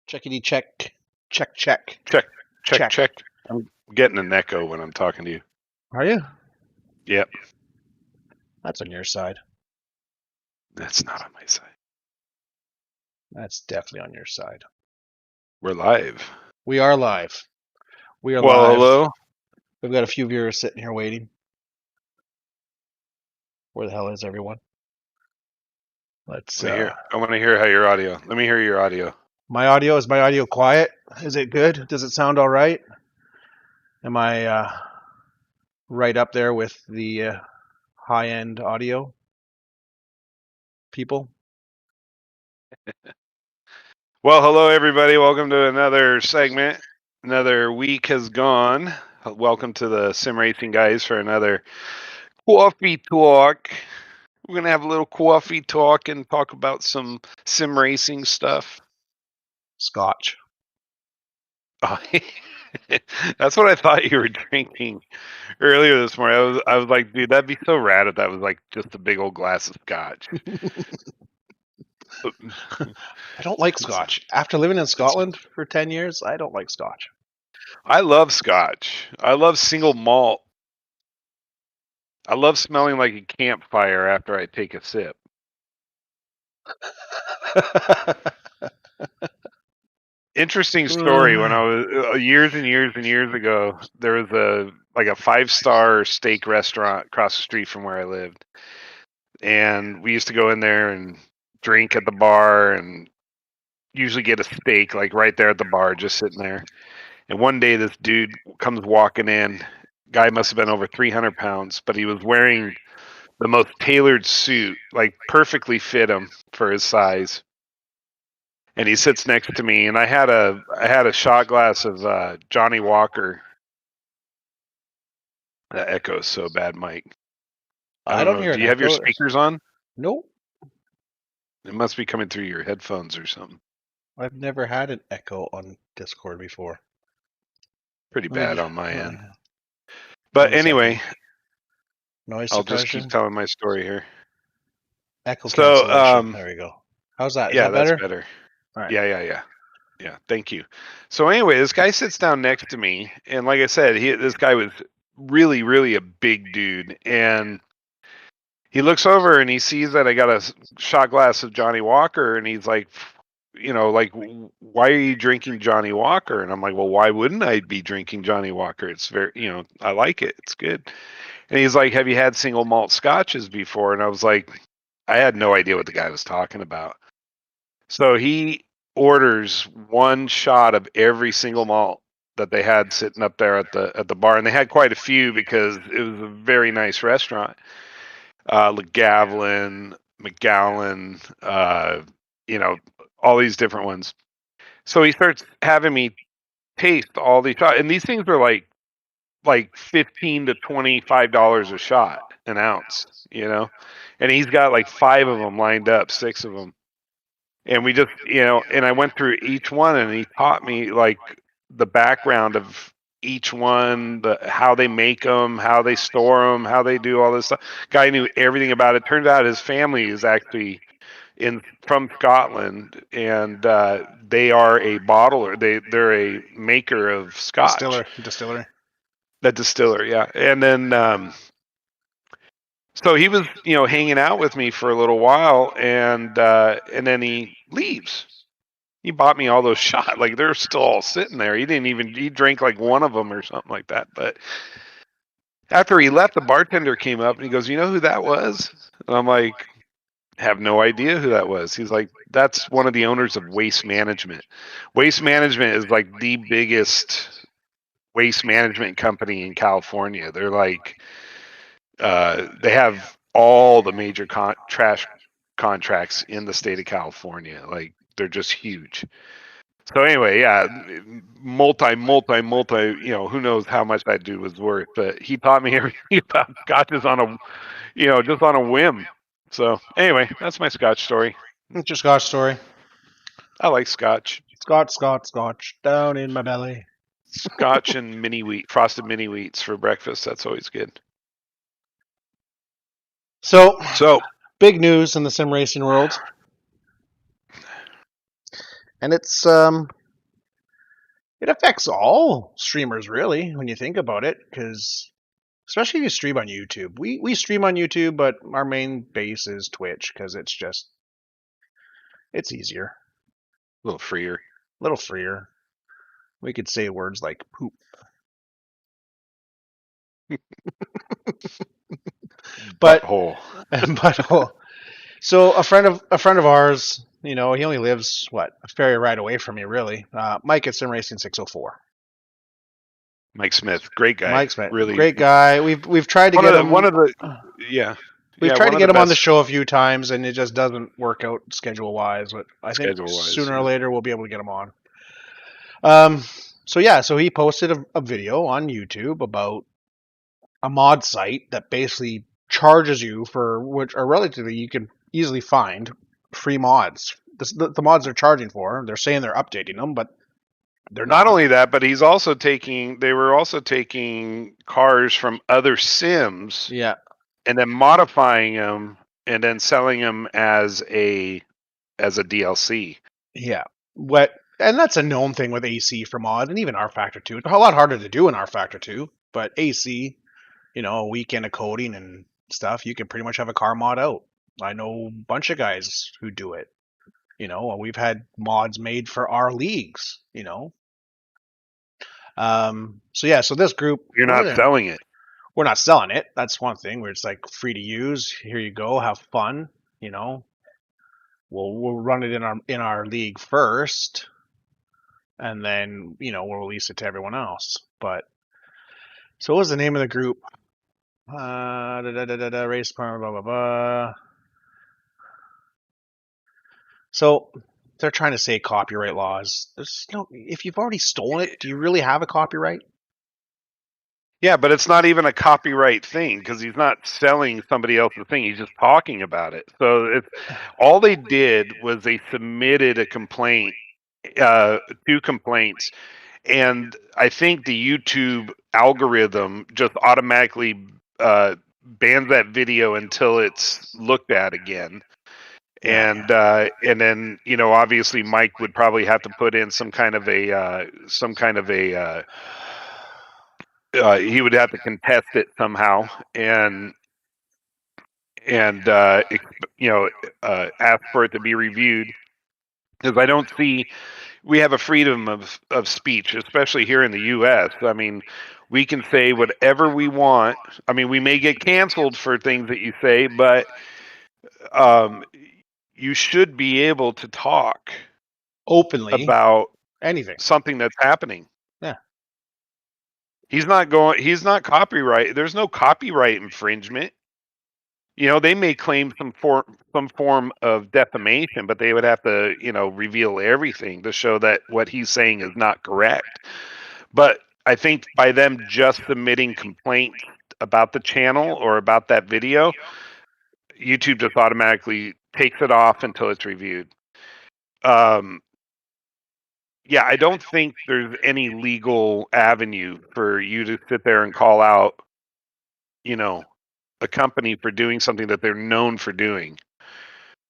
Checkity check. Check, check. Check. Check. I'm getting an echo when I'm talking to you. Are you? Yep. That's on your side. That's not on my side. That's definitely on your side. We're live. We are live. We are Well, live. hello. We've got a few viewers sitting here waiting. Where the hell is everyone? Let's. I want to hear how your audio. Let me hear your audio. Is my audio quiet? Is it good? Does it sound all right? Am I right up there with the high-end audio people? Well, hello everybody. Welcome to another segment. Another week has gone. Welcome to the SIMRACING guys for another coffee talk. We're gonna have a little coffee talk and talk about some sim racing stuff. Scotch. Oh, that's what I thought you were drinking earlier this morning. I was like, dude, that'd be so rad if that was like just a big old glass of scotch. I don't like Scotch. After living in Scotland for 10 years, I don't like Scotch. I love Scotch. I love single malt. I love smelling like a campfire after I take a sip. Interesting story. When I was years and years and years ago, there was a 5-star steak restaurant across the street from where I lived, and we used to go in there and drink at the bar and usually get a steak like right there at the bar, just sitting there. And one day this dude comes walking in. Guy must have been over 300 pounds, but he was wearing the most tailored suit, like perfectly fit him for his size. And he sits next to me, and I had a shot glass of Johnny Walker. That echoes so bad, Mike. I don't hear Do you have your speakers on? Nope. It must be coming through your headphones or something. I've never had an echo on Discord before. Pretty bad on my end. But But anyway, noise I'll suppression. just keep telling my story here. Echo cancellation. There we go. How's that? Is yeah, that better? That's better. All right. Yeah. Thank you. So anyway, this guy sits down next to me, and like I said, this guy was really, really a big dude, and he looks over and he sees that I got a shot glass of Johnny Walker, and he's like, why are you drinking Johnny Walker? And I'm like, well, why wouldn't I be drinking Johnny Walker? It's very, I like it. It's good. And he's like, have you had single malt scotches before? And I was like, I had no idea what the guy was talking about. So he orders one shot of every single malt that they had sitting up there at the bar, and they had quite a few because it was a very nice restaurant. LeGavlin, McGowan, all these different ones. So he starts having me taste all these shots, and these things are like $15 to $25 a shot, an ounce, and he's got like 5 of them lined up, 6 of them. And we just, and I went through each one, and he taught me like the background of each one, how they make them, how they store them, how they do all this stuff. Guy knew everything about it. Turns out his family is actually from Scotland, and they are a bottler. They're a maker of scotch. Distiller. The distiller, yeah. And then so he was, hanging out with me for a little while, and then he leaves. He bought me all those shots. Like, they're still all sitting there. He drank like one of them or something like that. But after he left, the bartender came up and he goes, you know who that was? And I'm like, have no idea who that was. He's like, that's one of the owners of Waste Management. Waste Management is like the biggest waste management company in California. They're like, they have all the major trash contracts in the state of California. Like, they're just huge. So anyway, yeah, multi, who knows how much that dude was worth, but he taught me everything about scotches on a, just on a whim. So anyway, that's my Scotch story. It's your Scotch story. I like Scotch. Scotch down in my belly. Scotch and frosted mini wheats for breakfast. That's always good. So big news in the sim racing world, and it's It affects all streamers, really, when you think about it, because especially if you stream on YouTube. We stream on YouTube, but our main base is Twitch because it's easier, A little freer. a little freer. We could say words like poop. But Butthole. but so a friend of ours, he only lives a ferry ride away from me, really. Mike at SimRacing 604. Mike Smith, great guy. Mike Smith, Really great guy. We've tried to get him. We've tried to get him on the show a few times, and it just doesn't work out schedule wise. But I think sooner or later we'll be able to get him on. So he posted a video on YouTube about a mod site that basically charges you for, which are relatively, you can easily find free mods. The mods they're charging for, they're saying they're updating them, but they're not. Not only that, but they were also taking cars from other sims, and then modifying them and then selling them as a DLC. Yeah. And that's a known thing with AC for mod, and even R Factor 2. It's a lot harder to do in R Factor 2, but AC, a weekend of coding and stuff, you can pretty much have a car mod out. I know a bunch of guys who do it. We've had mods made for our leagues, So this group... You're not selling it. We're not selling it. That's one thing where it's like free to use. Here you go. Have fun, We'll run it in our league first, and then we'll release it to everyone else. But so what was the name of the group? Race partner, blah blah blah. So they're trying to say copyright laws. There's no. If you've already stolen it, do you really have a copyright? Yeah, but it's not even a copyright thing because he's not selling somebody else's thing. He's just talking about it. So all they did was they submitted a complaint, 2 complaints, and I think the YouTube algorithm just automatically bans that video until it's looked at again. And then obviously Mike would probably have to put in some kind of a he would have to contest it somehow and ask for it to be reviewed, because I don't see we have a freedom of speech, especially here in the U.S. I mean, we can say whatever we want. I mean, we may get canceled for things that you say, but you should be able to talk openly about anything, something that's happening. Yeah. He's not copyright. There's no copyright infringement. They may claim some form of defamation, but they would have to, reveal everything to show that what he's saying is not correct. But I think by them just submitting complaints about the channel or about that video, YouTube just automatically takes it off until it's reviewed. Yeah, I don't think there's any legal avenue for you to sit there and call out, a company for doing something that they're known for doing.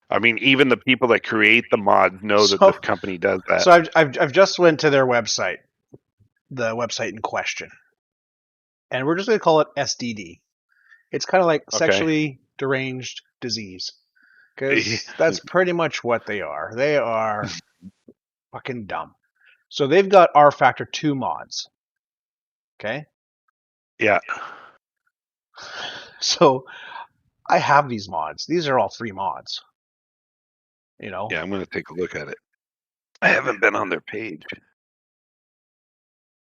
I mean, even the people that create the mods know that this company does that. So I've just went to their website, the website in question, and we're just going to call it SDD. It's kind of like sexually deranged disease, because that's pretty much what they are. They are fucking dumb. So they've got R Factor 2 mods. Okay? Yeah. So I have these mods. These are all free mods. Yeah, I'm going to take a look at it. I haven't been on their page.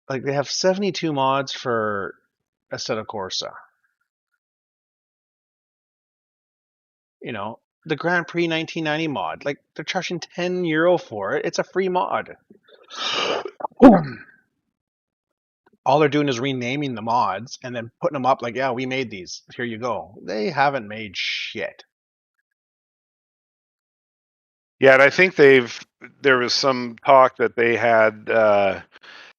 Like, they have 72 mods for Assetto Corsa. The Grand Prix 1990 mod. Like, they're charging €10 for it. It's a free mod. All they're doing is renaming the mods and then putting them up like, yeah, we made these. Here you go. They haven't made shit. Yeah, and I think there was some talk that they had,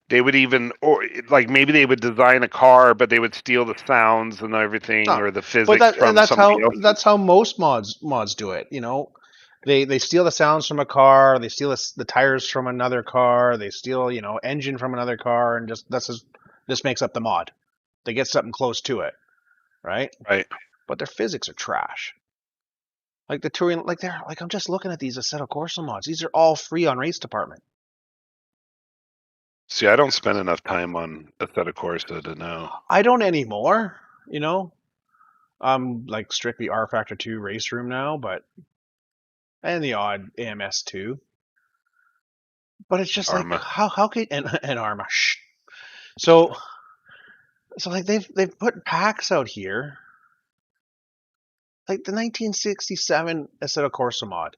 they would even, or like maybe they would design a car, but they would steal the sounds and everything or the physics from somebody else. That's how most mods do it. They steal the sounds from a car. They steal the tires from another car. They steal engine from another car, and this makes up the mod. They get something close to it, right? Right. But their physics are trash. Like the touring, I'm just looking at these Assetto Corsa mods. These are all free on Race Department. See, I don't spend enough time on Assetto Corsa to know. I don't anymore. I'm like strictly R Factor 2 race room now, and the odd AMS 2. But it's just Arma. like how could and Arma. Shh. So like they've put packs out here. Like the 1967 Assetto Corsa mod.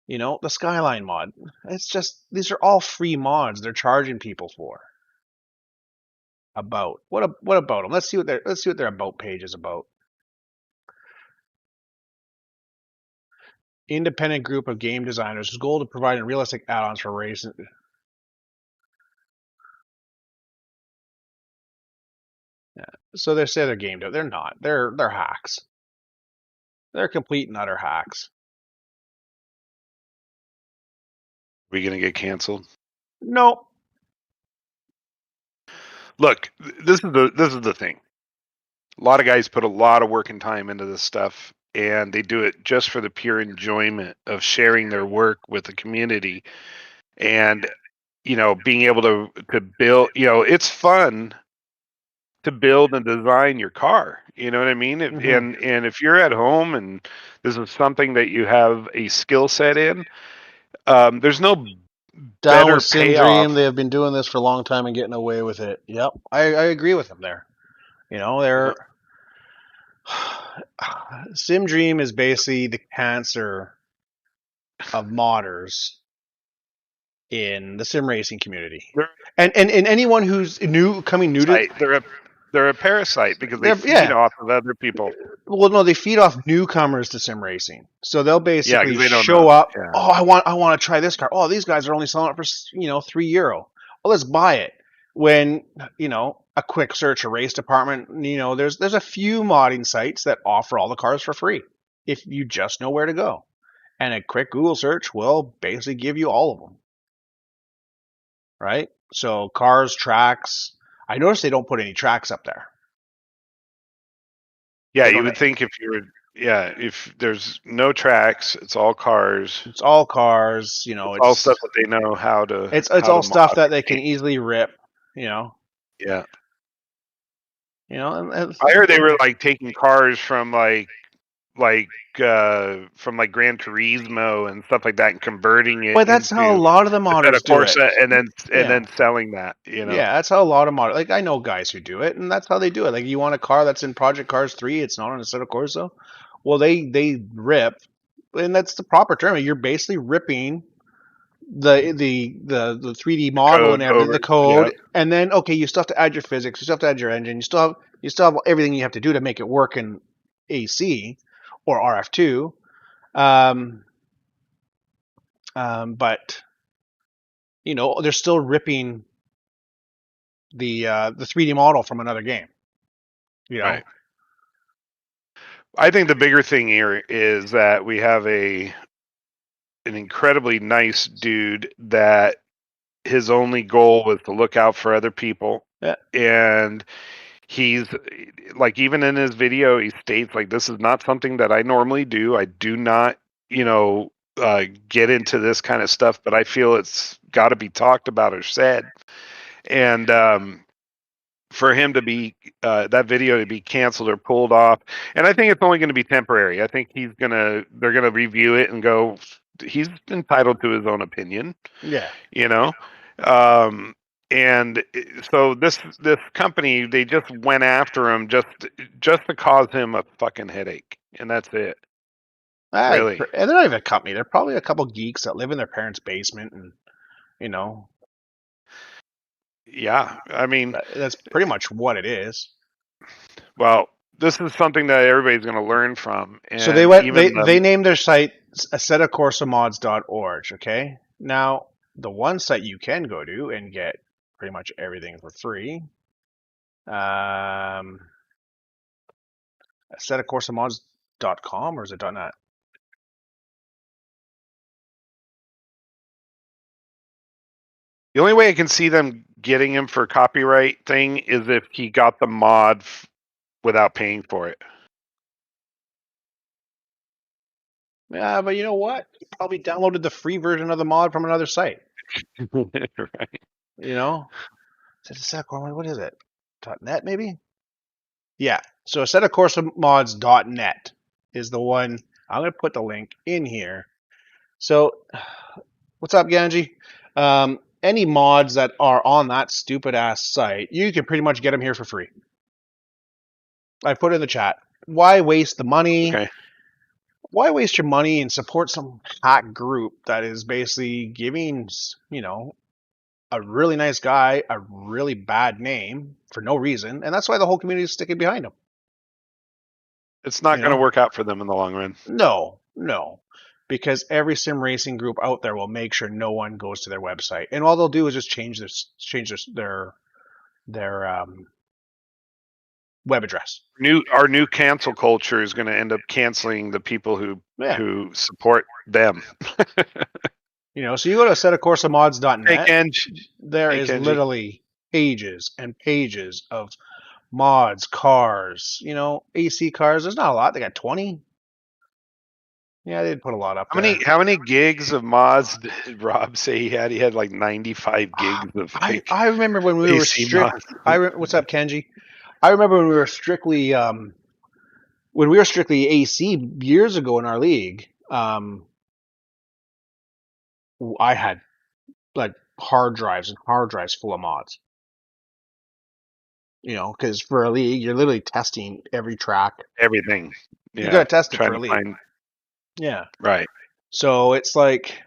The Skyline mod. It's just these are all free mods they're charging people for. About what about them? Let's see what their about page is about. Independent group of game designers whose goal to provide realistic add-ons for racing. Yeah. So they say they're game dev. They're not. They're hacks. They're complete and utter hacks. We gonna get canceled? No. Look, this is the thing. A lot of guys put a lot of work and time into this stuff, and they do it just for the pure enjoyment of sharing their work with the community, and being able to build. It's fun to build and design your car. You know what I mean? Mm-hmm. And if you're at home and this is something that you have a skill set in, there's no Down better with payoff. SimDream, they have been doing this for a long time and getting away with it. Yep, I agree with them there. They're SimDream is basically the cancer of modders in the sim racing community, and anyone who's coming new to they're a parasite because they feed off of other people. Well, no, they feed off newcomers to sim racing, so they'll basically they don't show know. up. Yeah. Oh, I want to try this car. Oh, these guys are only selling it for €3. Well, let's buy it. When a quick search of Race Department, there's a few modding sites that offer all the cars for free if you just know where to go, and a quick Google search will basically give you all of them. Right? So cars, tracks. I noticed they don't put any tracks up there. Yeah, you would think if there's no tracks, it's all cars. It's all cars, it's all stuff that they know how to. It's all stuff that they can easily rip, Yeah. And I heard they were like taking cars from like Gran Turismo and stuff like that and converting it. But that's how a lot of the modders do it. And then selling that. Yeah, that's how a lot of modders. Like I know guys who do it, and that's how they do it. Like you want a car that's in Project Cars 3, it's not on Assetto Corsa. Well, they rip, and that's the proper term. You're basically ripping the 3D model and everything, the code, and then you still have to add your physics, you still have to add your engine, you still have everything you have to do to make it work in AC or RF2. But they're still ripping the 3D model from another game. Right. I think the bigger thing here is that we have an incredibly nice dude that his only goal was to look out for other people. Yeah. And he's like, even in his video, he states like, this is not something that I normally do. I do not, get into this kind of stuff, but I feel it's got to be talked about or said. And for him to be that video to be canceled or pulled off, and I think it's only going to be temporary. I think they're gonna review it and go, he's entitled to his own opinion. Yeah. And so this company, they just went after him just to cause him a fucking headache, and that's it. Really. And they're not even a company. They're probably a couple geeks that live in their parents' basement, and Yeah, I mean, that's pretty much what it is. Well, this is something that everybody's going to learn from. And so they named their site assettocorsamods.org. Okay, now the one site you can go to and get pretty much everything for free. Assettocorsamods.com, or is it .net? The only way I can see them getting him for copyright thing is if he got the mod without paying for it. Yeah, but you know what? He probably downloaded the free version of the mod from another site. Right. You know? What is it? .net maybe? Yeah. So a set of course mods.net is the one. I'm going to put the link in here. So, what's up, Ganji? Any mods that are on that stupid ass site, you can pretty much get them here for free. I put it in the chat. Why waste the money? Okay. Why waste your money and support some hack group that is basically giving, a really nice guy a really bad name for no reason, and that's why the whole community is sticking behind him. It's not going to work out for them in the long run. No, because every sim racing group out there will make sure no one goes to their website, and all they'll do is just change their web address. Our new cancel culture is going to end up canceling the people who support them. So you go to a set of courseofmods.net. Hey, there is literally pages and pages of mods, cars, AC cars. There's not a lot. They got 20. Yeah, they did put a lot up there. How many gigs of mods did Rob say he had? He had like 95 gigs of. I remember when we were what's up, Kenji? I remember when we were strictly AC years ago in our league. I had like hard drives full of mods. Because for a league, you're literally testing every track, everything. Yeah, you gotta test it for a league. Yeah, right. So it's like,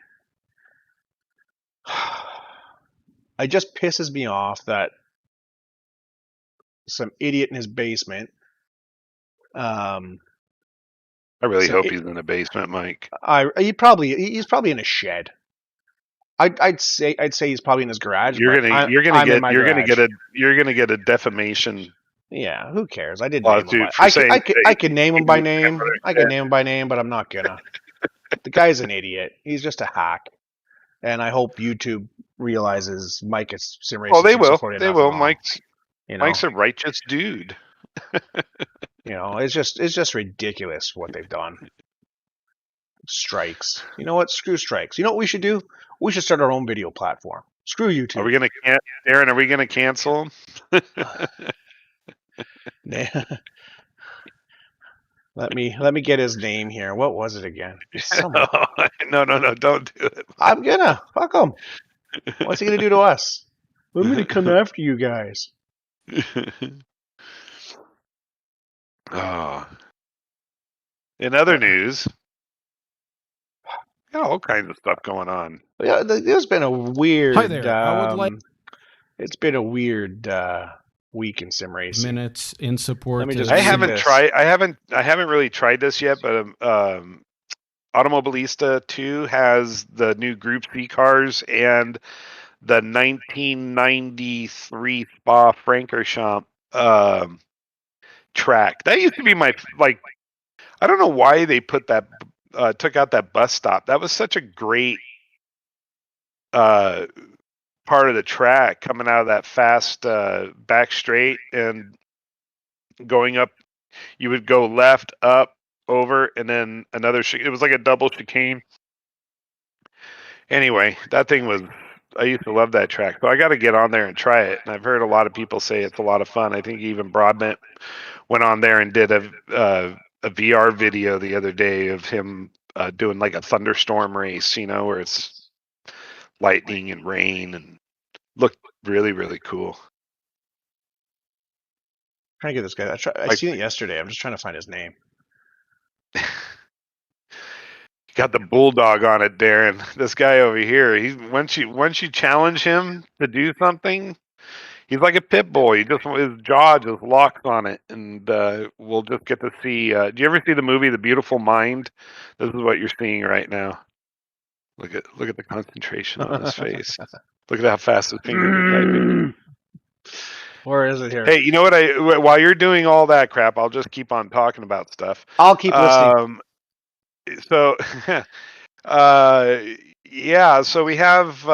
it just pisses me off that some idiot in his basement. I really hope he's in the basement, Mike. He's probably in a shed. I'd say he's probably in his garage. You're gonna get a defamation. Yeah, who cares? I didn't name him. I could name him by name. I could name him by name, but I'm not gonna. The guy's an idiot. He's just a hack. And I hope YouTube realizes Mike is SimRacing. Oh, they will. They will. Mike's a righteous dude. It's just ridiculous what they've done. Strikes. You know what? Screw strikes. You know what we should do? We should start our own video platform. Screw YouTube. Aaron, are we gonna cancel him? Let me get his name here. What was it again? No, don't do it. I'm gonna. Fuck him. What's he gonna do to us? I'm gonna come after you guys. Oh. In other news, got all kinds of stuff going on. Yeah, there's been a weird. Hi there. I would like. It's been a weird week in sim racing. Minutes in support. I haven't really tried this yet, but Automobilista 2 has the new Group C cars and the 1993 Spa Francorchamps track. That used to be my I don't know why they put that took out that bus stop. That was such a great part of the track, coming out of that fast back straight and going up. You would go left, up, over, and then another. It was like a double chicane. Anyway, that thing was. I used to love that track, so I got to get on there and try it. And I've heard a lot of people say it's a lot of fun. I think even Broadbent went on there and did a VR video the other day of him doing like a thunderstorm race, where it's lightning and rain, and looked really, really cool. Trying to get this guy. I seen it yesterday. I'm just trying to find his name. Got the bulldog on it, Darren. This guy over here. Once you challenge him to do something, he's like a pit bull. His jaw just locks on it, and we'll just get to see. Do you ever see the movie The Beautiful Mind? This is what you're seeing right now. Look at the concentration on his face. Look at how fast his fingers are typing. Where is it here? Hey, you know what? While you're doing all that crap, I'll just keep on talking about stuff. I'll keep listening. So, yeah. So we have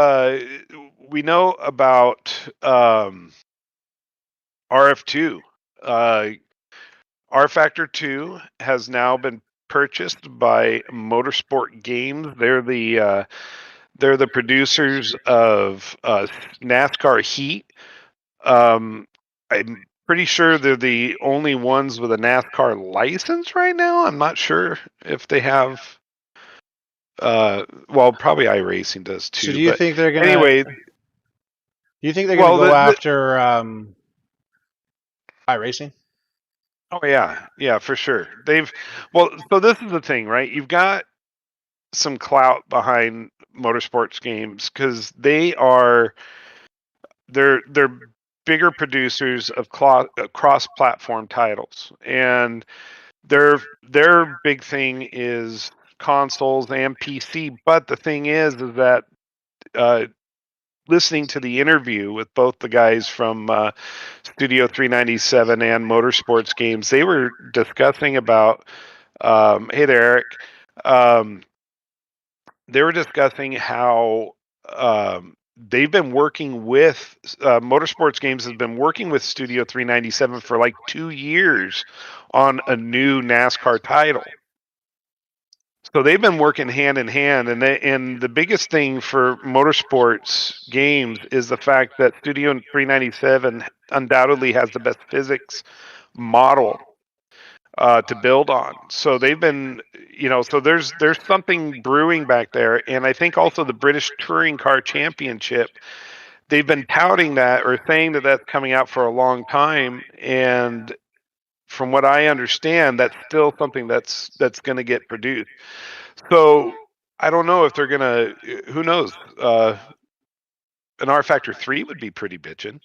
we know about RF2. R Factor 2 has now been purchased by Motorsport Games. They're the producers of NASCAR Heat. I'm pretty sure they're the only ones with a NASCAR license right now. I'm not sure if they have. Well, probably iRacing does too. So do you think they're gonna? Anyway, do you think they're gonna go after iRacing? Oh yeah, for sure. So this is the thing, right? You've got some clout behind Motorsports Games because they're bigger producers of cross-platform titles, and their big thing is consoles and PC. But the thing is that listening to the interview with both the guys from Studio 397 and Motorsports Games, they were discussing about. Hey there, Eric. They were discussing how they've been working with Motorsports Games has been working with Studio 397 for like 2 years on a new NASCAR title. So they've been working hand in hand, and the biggest thing for Motorsports Games is the fact that Studio 397 undoubtedly has the best physics model to build on. So they've been, so there's something brewing back there, and I think also the British Touring Car Championship. They've been touting that or saying that that's coming out for a long time, and from what I understand, that's still something that's going to get produced. So I don't know if they're going to. Who knows? An R Factor 3 would be pretty bitchin'.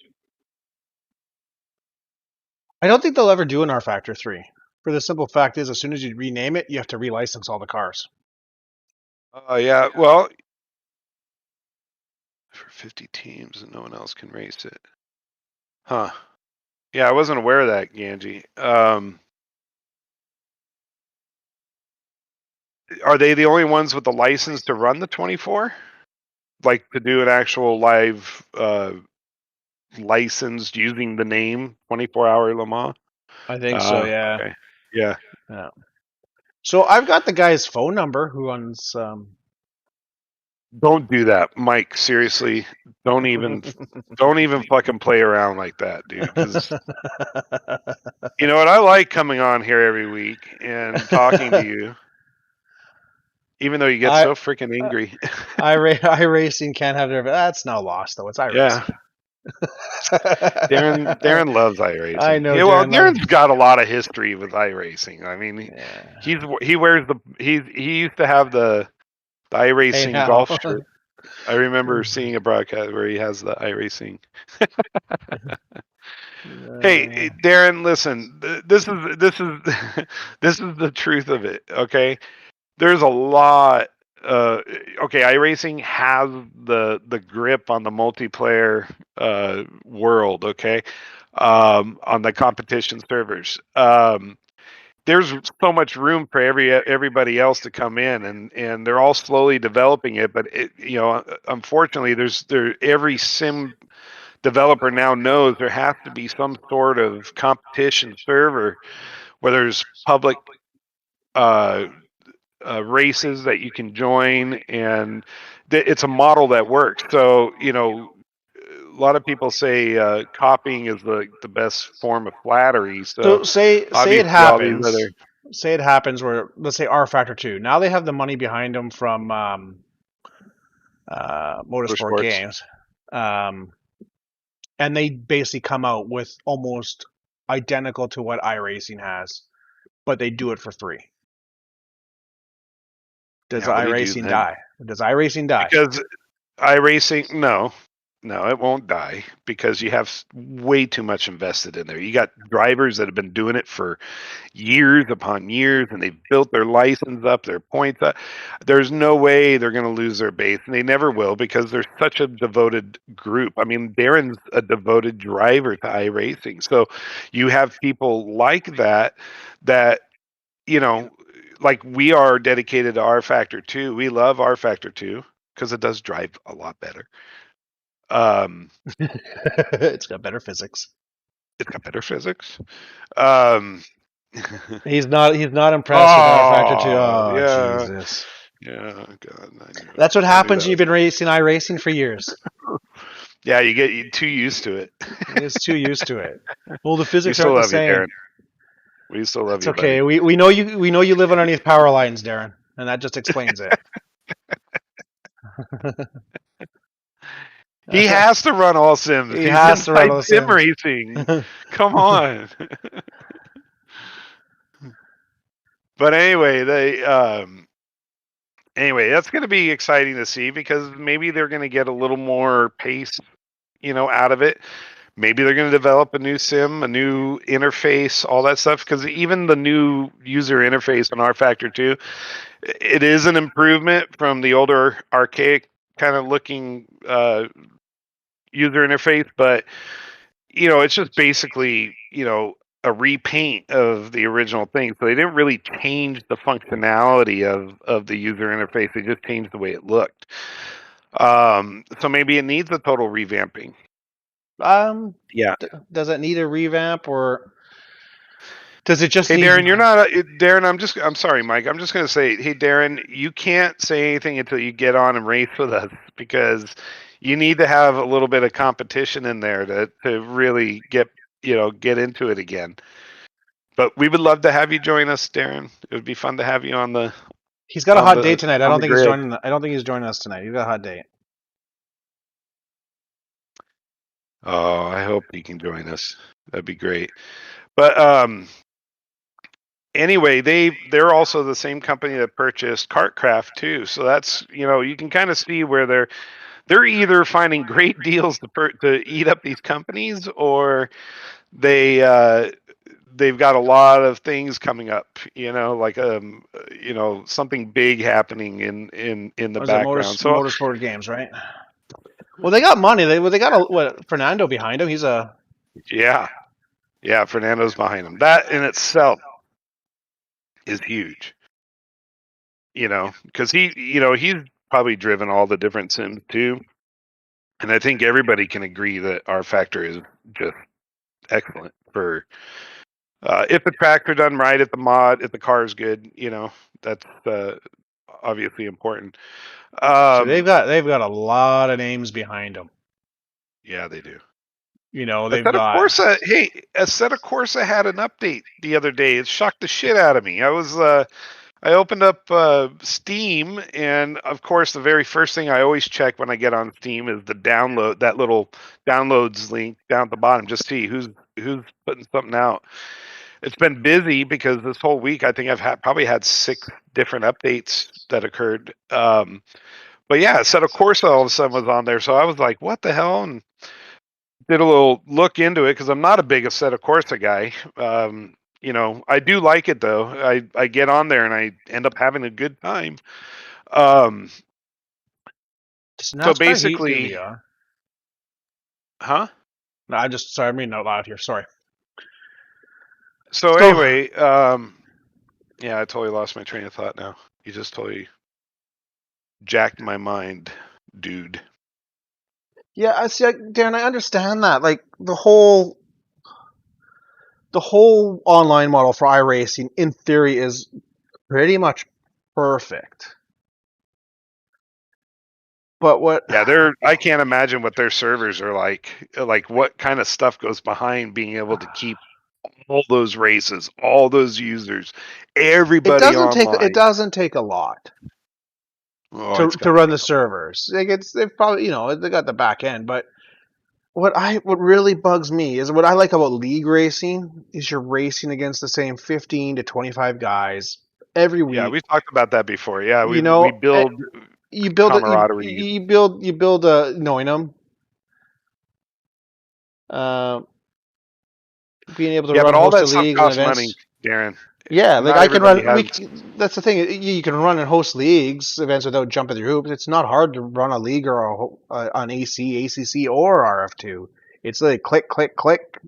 I don't think they'll ever do an R Factor 3. For the simple fact is, as soon as you rename it, you have to relicense all the cars. Yeah. Well, for 50 teams and no one else can race it. Huh. Yeah, I wasn't aware of that, Ganji. Are they the only ones with the license to run the 24? Like to do an actual live licensed using the name 24-hour Le Mans? I think so, yeah. Okay. Yeah. So I've got the guy's phone number who runs... Don't do that, Mike. Seriously, don't even fucking play around like that, dude. 'Cause you know what? I like coming on here every week and talking to you, even though you get so freaking angry. iRacing can't have their... That's now lost, though. It's iRacing. Yeah. Darren loves iRacing. I know. Yeah, well, Darren's got a lot of history with iRacing. I mean, he used to have the iRacing golf shirt. I remember seeing a broadcast where he has the iRacing. Hey, Darren, listen. This is the truth of it. Okay, there's a lot. Okay, iRacing has the grip on the multiplayer world. Okay, on the competition servers. There's so much room for everybody else to come in, and they're all slowly developing it. But unfortunately, every sim developer now knows there has to be some sort of competition server where there's public races that you can join, and it's a model that works. So a lot of people say copying is the best form of flattery. So say it happens. Say it happens where, let's say, R Factor 2. Now they have the money behind them from Motorsport Games. And they basically come out with almost identical to what iRacing has, but they do it for free. Does iRacing die? Does iRacing die? Because iRacing, no, it won't die because you have way too much invested in there. You got drivers that have been doing it for years upon years, and they've built their license up, their points up. There's no way they're going to lose their base, and they never will because they're such a devoted group. I mean, Darren's a devoted driver to iRacing. So you have people like that, like we are dedicated to R Factor 2. We love R Factor 2 because it does drive a lot better. It's got better physics. It's got better physics. He's not impressed with our Factor 2. Oh, yeah. Jesus. Yeah, God. That's what happens when you've been racing iRacing for years. Yeah, you get too used to it. He's too used to it. Well, the physics we still aren't the love same. You, Darren. We still love it's you, okay. buddy. We know you live underneath power lines, Darren, and that just explains it. He has to run all sims. He He's has to run all inside sims. SIMRACing. Come on. But anyway, that's going to be exciting to see because maybe they're going to get a little more pace, out of it. Maybe they're going to develop a new sim, a new interface, all that stuff. Because even the new user interface on R Factor 2, it is an improvement from the older archaic kind of looking user interface, but it's just basically a repaint of the original thing. So they didn't really change the functionality of the user interface. They just changed the way it looked. So maybe it needs a total revamping. Yeah. Does it need a revamp or does it just? Hey, Darren, you're not Darren. I'm sorry, Mike. I'm just gonna say, hey, Darren, you can't say anything until you get on and race with us because you need to have a little bit of competition in there to really get into it again. But we would love to have you join us, Darren. It would be fun to have you on the. He's got a hot date tonight. I don't think he's joining. I don't think he's joining us tonight. He's got a hot date. Oh, I hope he can join us. That'd be great. But anyway, they're also the same company that purchased Kartcraft too. So that's you can kind of see where they're either finding great deals to eat up these companies, or they've got a lot of things coming up. Like something big happening in the background. So Motorsport Games, right? Well, they got money. They got Fernando behind him. He's a yeah. Fernando's behind him. That in itself is huge. Because he's probably driven all the different sims too, and I think everybody can agree that R Factor is just excellent for if the tracks are done right, if the car is good. That's obviously important. So they've got a lot of names behind them. Yeah, they do. They've got Corsa. Hey, Assetto Corsa had an update the other day. It shocked the shit out of me. I opened up Steam, and of course, the very first thing I always check when I get on Steam is the download. That little downloads link down at the bottom, just see who's putting something out. It's been busy because this whole week I think I've probably had 6 different updates that occurred. But yeah, Assetto Corsa all of a sudden was on there, so I was like, "What the hell?" And did a little look into it because I'm not a big Assetto Corsa guy. I do like it though. I get on there and I end up having a good time. So basically, huh? No, I'm reading out loud here. Sorry. So anyway, yeah, I totally lost my train of thought now. You just totally jacked my mind, dude. Yeah, I see, Darren. I understand that. Like the whole online model for iRacing, in theory, is pretty much perfect. But what? Yeah, I can't imagine what their servers are like. Like what kind of stuff goes behind being able to keep all those races, all those users, everybody online. It doesn't take a lot to run the servers. They've probably they got the back end, but what really bugs me is what I like about league racing is you're racing against the same 15 to 25 guys every week. Yeah, we talked about that before. Yeah, we build. You build camaraderie. You build knowing them. Being able to run but all that stuff leagues costs and events. Money, Darren. Yeah, like I can run. That's the thing. You can run and host leagues events without jumping through hoops. It's not hard to run a league or on AC, ACC, or RF2. It's like click, click, click,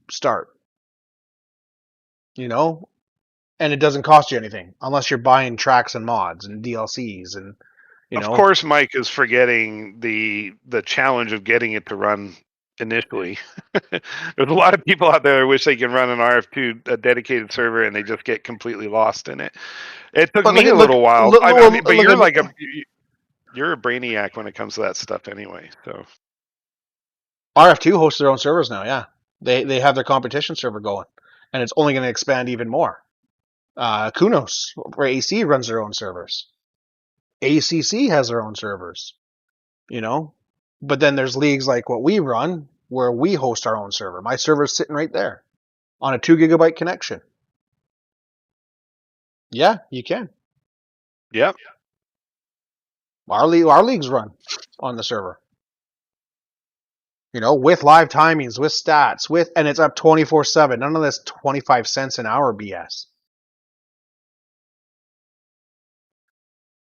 start. And it doesn't cost you anything unless you're buying tracks and mods and DLCs and Of course, Mike is forgetting the challenge of getting it to run initially. There's a lot of people out there who wish they can run an RF2, a dedicated server, and they just get completely lost in it. It took me a little while. But you're like you're a brainiac when it comes to that stuff anyway. So RF2 hosts their own servers now. Yeah, they have their competition server going, and it's only going to expand even more. Kunos, where AC runs their own servers. ACC has their own servers. But then there's leagues like what we run where we host our own server. My server's sitting right there on a 2 gigabyte connection. Yeah, you can. Yep. Our leagues run on the server. With live timings, with stats, and it's up 24/7. None of this 25 cents an hour BS.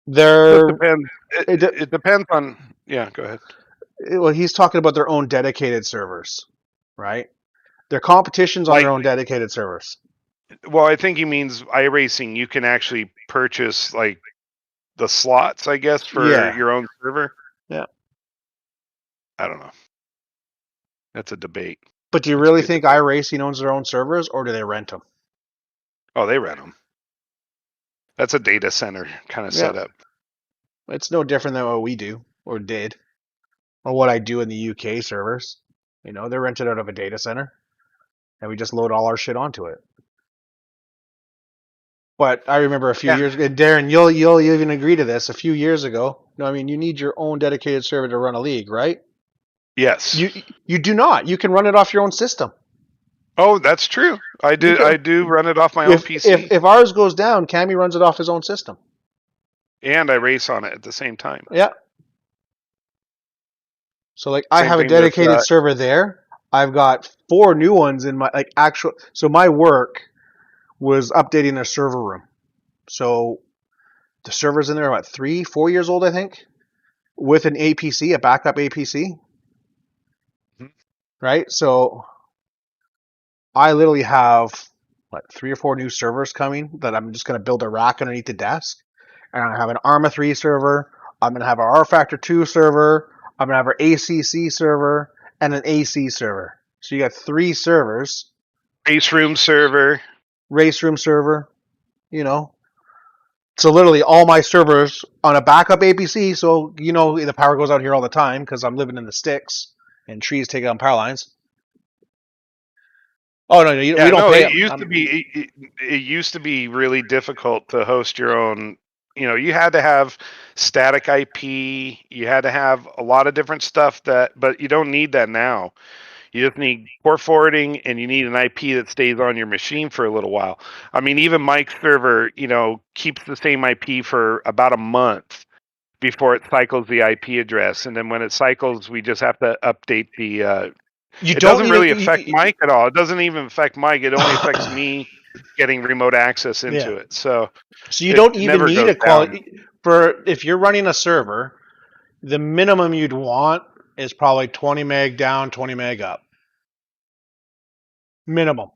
It depends on. Yeah, go ahead. Well, he's talking about their own dedicated servers, right? Their competition's on their own dedicated servers. Well, I think he means Iracing. You can actually purchase like the slots, I guess, for your own server. Yeah. I don't know. That's a debate. But do you really think Iracing owns their own servers, or do they rent them? Oh, they rent them. That's a data center kind of setup. It's no different than what we do, or did, or what I do in the UK servers. They're rented out of a data center, and we just load all our shit onto it. But I remember a few years ago, Darren, you'll even agree to this. A few years ago, you need your own dedicated server to run a league, right? Yes. You do not. You can run it off your own system. Oh, that's true. I do run it off my own PC. If ours goes down, Cammy runs it off his own system. And I race on it at the same time. Yeah. So I have a dedicated server there. I've got 4 new ones in my actual. So my work was updating their server room. So the servers in there are 3-4 years old, I think, with an APC, a backup APC. Mm-hmm. Right? So I literally have 3 or 4 new servers coming that I'm just going to build a rack underneath the desk. And I have an Arma 3 server. I'm going to have our R Factor 2 server. I'm going to have our ACC server and an AC server. So you got 3 servers. Race room server. So literally all my servers on a backup APC. So, the power goes out here all the time because I'm living in the sticks and trees take out power lines. Oh, no, we don't pay. It used to be really difficult to host your own. You had to have static IP. You had to have a lot of different stuff but you don't need that now. You just need port forwarding, and you need an IP that stays on your machine for a little while. I mean, even Mike's server, keeps the same IP for about a month before it cycles the IP address. And then when it cycles, we just have to update the... It doesn't really affect Mike at all. It doesn't even affect Mike. It only affects me getting remote access into it. So you don't even need a quality... If you're running a server, the minimum you'd want is probably 20 meg down, 20 meg up. Minimum.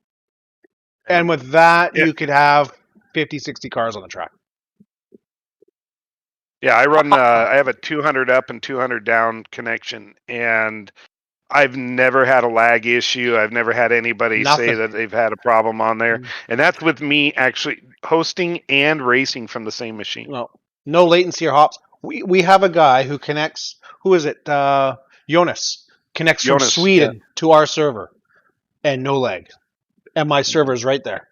And with that, you could have 50, 60 cars on the track. Yeah, I have a 200 up and 200 down connection, and I've never had a lag issue. I've never had anybody say that they've had a problem on there. And that's with me actually hosting and racing from the same machine. No latency or hops. We have a guy who connects, who is it? Jonas. Connects from Sweden to our server. And no lag. And my server's right there.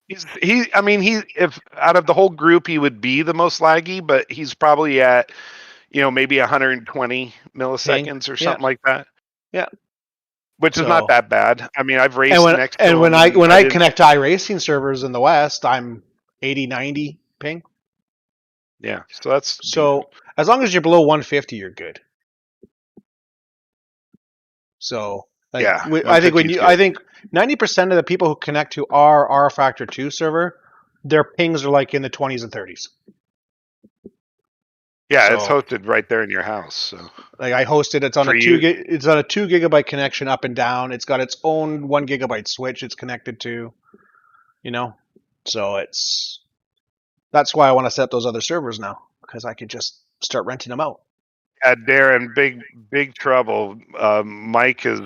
If out of the whole group, he would be the most laggy, but he's probably at, maybe 120 milliseconds or something like that. Yeah. Which is not that bad. I mean, I've raced next to him. And when I connect to iRacing servers in the West, I'm 80, 90 ping. Yeah. So as long as you're below 150, you're good. So I think 90% of the people who connect to our R Factor 2 server, their pings are in the 20s and 30s. Yeah, it's hosted right there in your house. So I hosted it's on it's on a 2 gigabyte connection up and down. It's got its own 1 gigabyte switch it's connected to. So that's why I want to set up those other servers now, because I could just start renting them out. Darren, big trouble. Mike has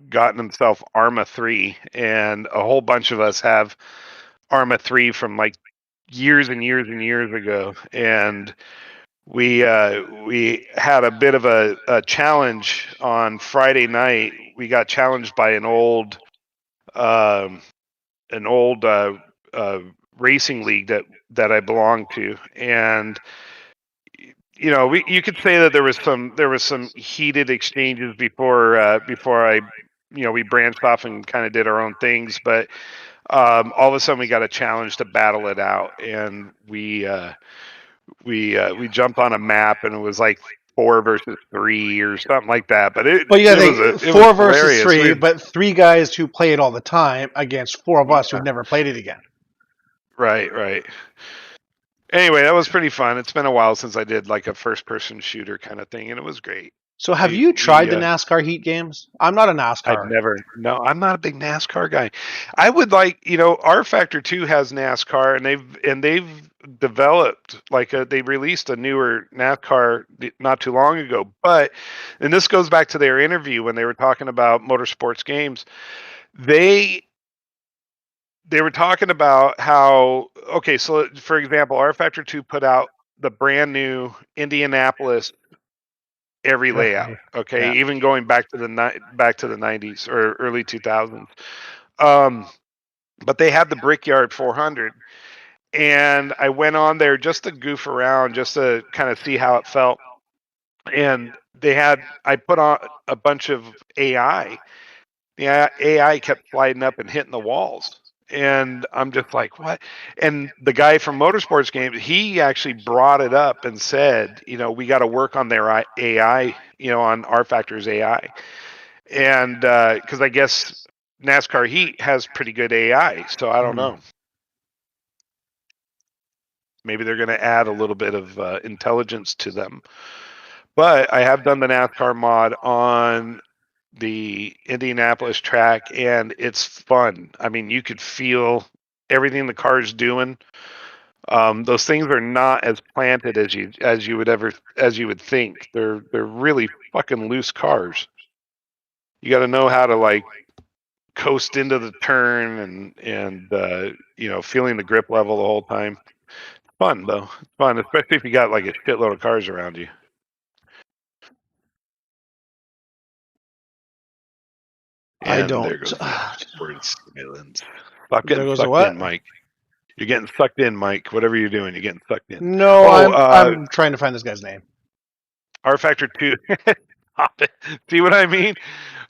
gotten himself Arma 3, and a whole bunch of us have Arma 3 from like years and years and years ago, and we had a bit of a challenge on Friday night. We got challenged by an old racing league that I belong to, and you could say that there was some heated exchanges before I we branched off and kind of did our own things, but all of a sudden we got a challenge to battle it out, and we jumped on a map, and it was like 4 versus 3 or something like that. But it was 4 versus 3, but 3 guys who play it all the time against 4 of us who've never played it again. Right. Anyway, that was pretty fun. It's been a while since I did like a first-person shooter kind of thing, and it was great. So have you tried the NASCAR Heat games? I'm not a NASCAR. I'm not a big NASCAR guy. I would like, R Factor 2 has NASCAR, and they've developed they released a newer NASCAR not too long ago. And this goes back to their interview when they were talking about motorsports games. They were talking about how, so for example, R Factor 2 put out the brand new Indianapolis every layout, even going back to the 90s or early 2000s. But they had the Brickyard 400, and I went on there just to goof around, just to kind of see how it felt. And I put on a bunch of AI. The AI kept sliding up and hitting the walls. And I'm just like, what? And the guy from Motorsports Games, he actually brought it up and said, we got to work on their AI, on R Factor's AI. And because I guess NASCAR Heat has pretty good AI, so I don't know. Maybe they're going to add a little bit of intelligence to them. But I have done the NASCAR mod on the Indianapolis track, and it's fun. I mean, you could feel everything the car's doing. Those things are not as planted as you would think. They're really fucking loose cars. You got to know how to coast into the turn and feeling the grip level the whole time. Fun though. It's fun, especially if you got a shitload of cars around you. I don't. There goes silence. Stop getting sucked in, Mike. You're getting sucked in, Mike. Whatever you're doing, you're getting sucked in. No, I'm trying to find this guy's name. R Factor 2. See what I mean?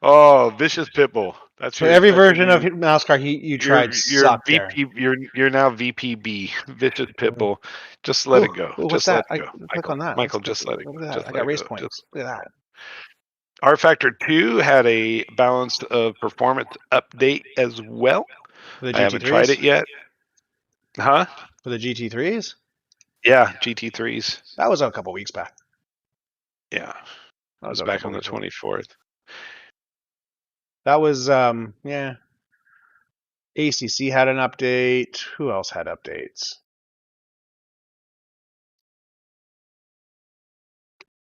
Oh, Vicious Pitbull. That's every version of NASCAR you tried sucked. You're now VPB, Vicious Pitbull. Just let it go. Just let it go. Click on that. Michael, just let it go. I got race points. Look at that. R Factor 2 had a balance of performance update as well. I haven't tried it yet. Huh? For the GT3s? Yeah, GT3s. That was a couple weeks back. Yeah. That was back on the 24th. That was, ACC had an update. Who else had updates?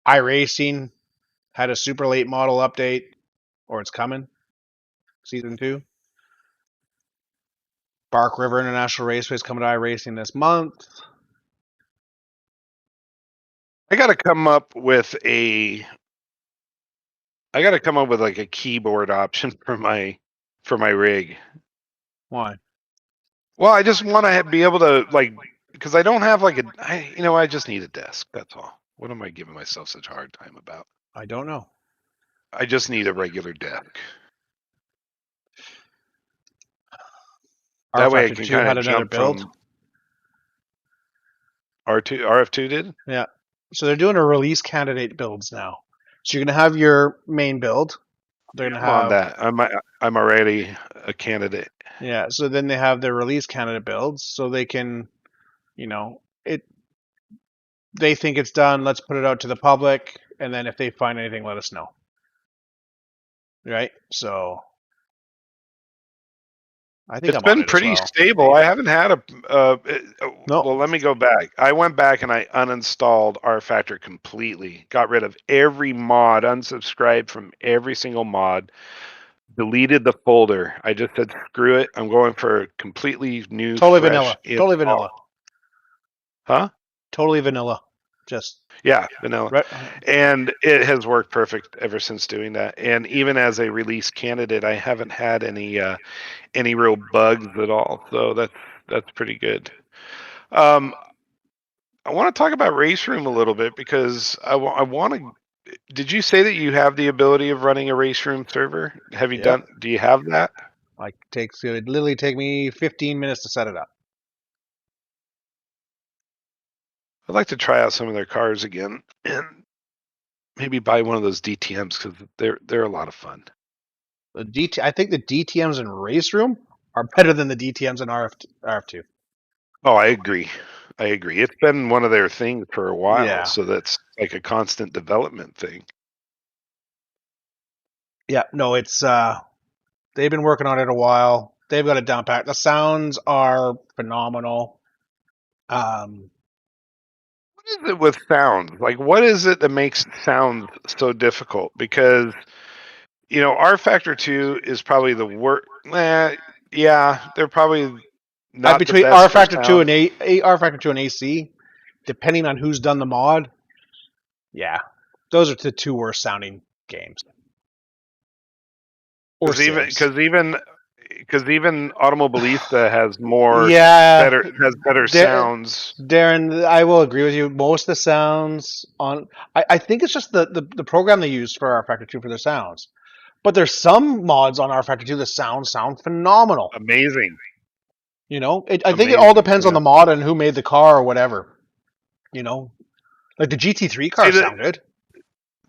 Iracing had a super late model update, or it's coming. Season 2. Bark River International Raceway is coming to Iracing this month. I got to come up with a keyboard option for my rig. Why? Well, I just want to be able to because I don't have I just need a desk. That's all. What am I giving myself such a hard time about? I don't know. I just need a regular desk. That way I can kind of jump from RF2 did? Yeah. So they're doing a release candidate builds now. So you're going to have your main build. They're going to have on that. I'm already a candidate. Yeah. So then they have their release candidate builds, so they can, they think it's done. Let's put it out to the public, and then if they find anything, let us know. Right. So I think it's been pretty stable. I haven't had a. No. Well, let me go back. I went back and I uninstalled rFactor completely. Got rid of every mod, unsubscribed from every single mod, deleted the folder. I just said, screw it. I'm going for a completely new, totally fresh vanilla. Totally vanilla. Huh? Totally vanilla. Just vanilla. And it has worked perfect ever since doing that. And even as a release candidate, I haven't had any real bugs at all. So that's pretty good. I want to talk about Race Room a little bit because I want to. Did you say that you have the ability of running a Race Room server? Have you done? Do you have that? It literally take me 15 minutes to set it up. I'd like to try out some of their cars again and maybe buy one of those DTMs because they're a lot of fun. I think the DTMs in Race Room are better than the DTMs in RF2. Oh, I agree. It's been one of their things for a while, so that's like a constant development thing. Yeah, no, it's they've been working on it a while. They've got it down pat. The sounds are phenomenal. What is it with sounds? Like, what is it that makes sounds so difficult? Because rFactor 2 is probably the worst. They're probably not between the best rFactor 2 and rFactor 2 and AC, depending on who's done the mod. Yeah, those are the two worst sounding games. Because even Automobilista has more better sounds. Darren, I will agree with you. Most of the sounds on I think it's just the program they use for rFactor 2 for their sounds. But there's some mods on rFactor 2 that sound phenomenal. Amazing. I think it all depends on the mod and who made the car or whatever. Like the GT3 cars sound good.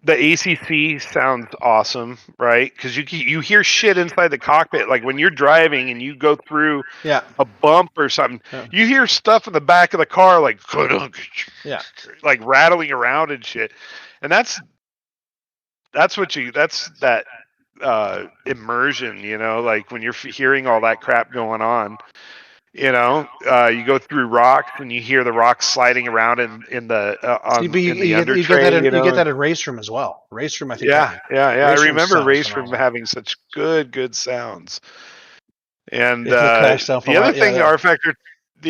The ACC sounds awesome, right? Because you hear shit inside the cockpit. Like when you're driving and you go through a bump or something, you hear stuff in the back of the car like like rattling around and shit. And that's that immersion, like when you're hearing all that crap going on. You go through rocks and you hear the rocks sliding around in the undertray. You get that in Race Room as well. Race Room, I think. I remember Race Room having such good sounds. And the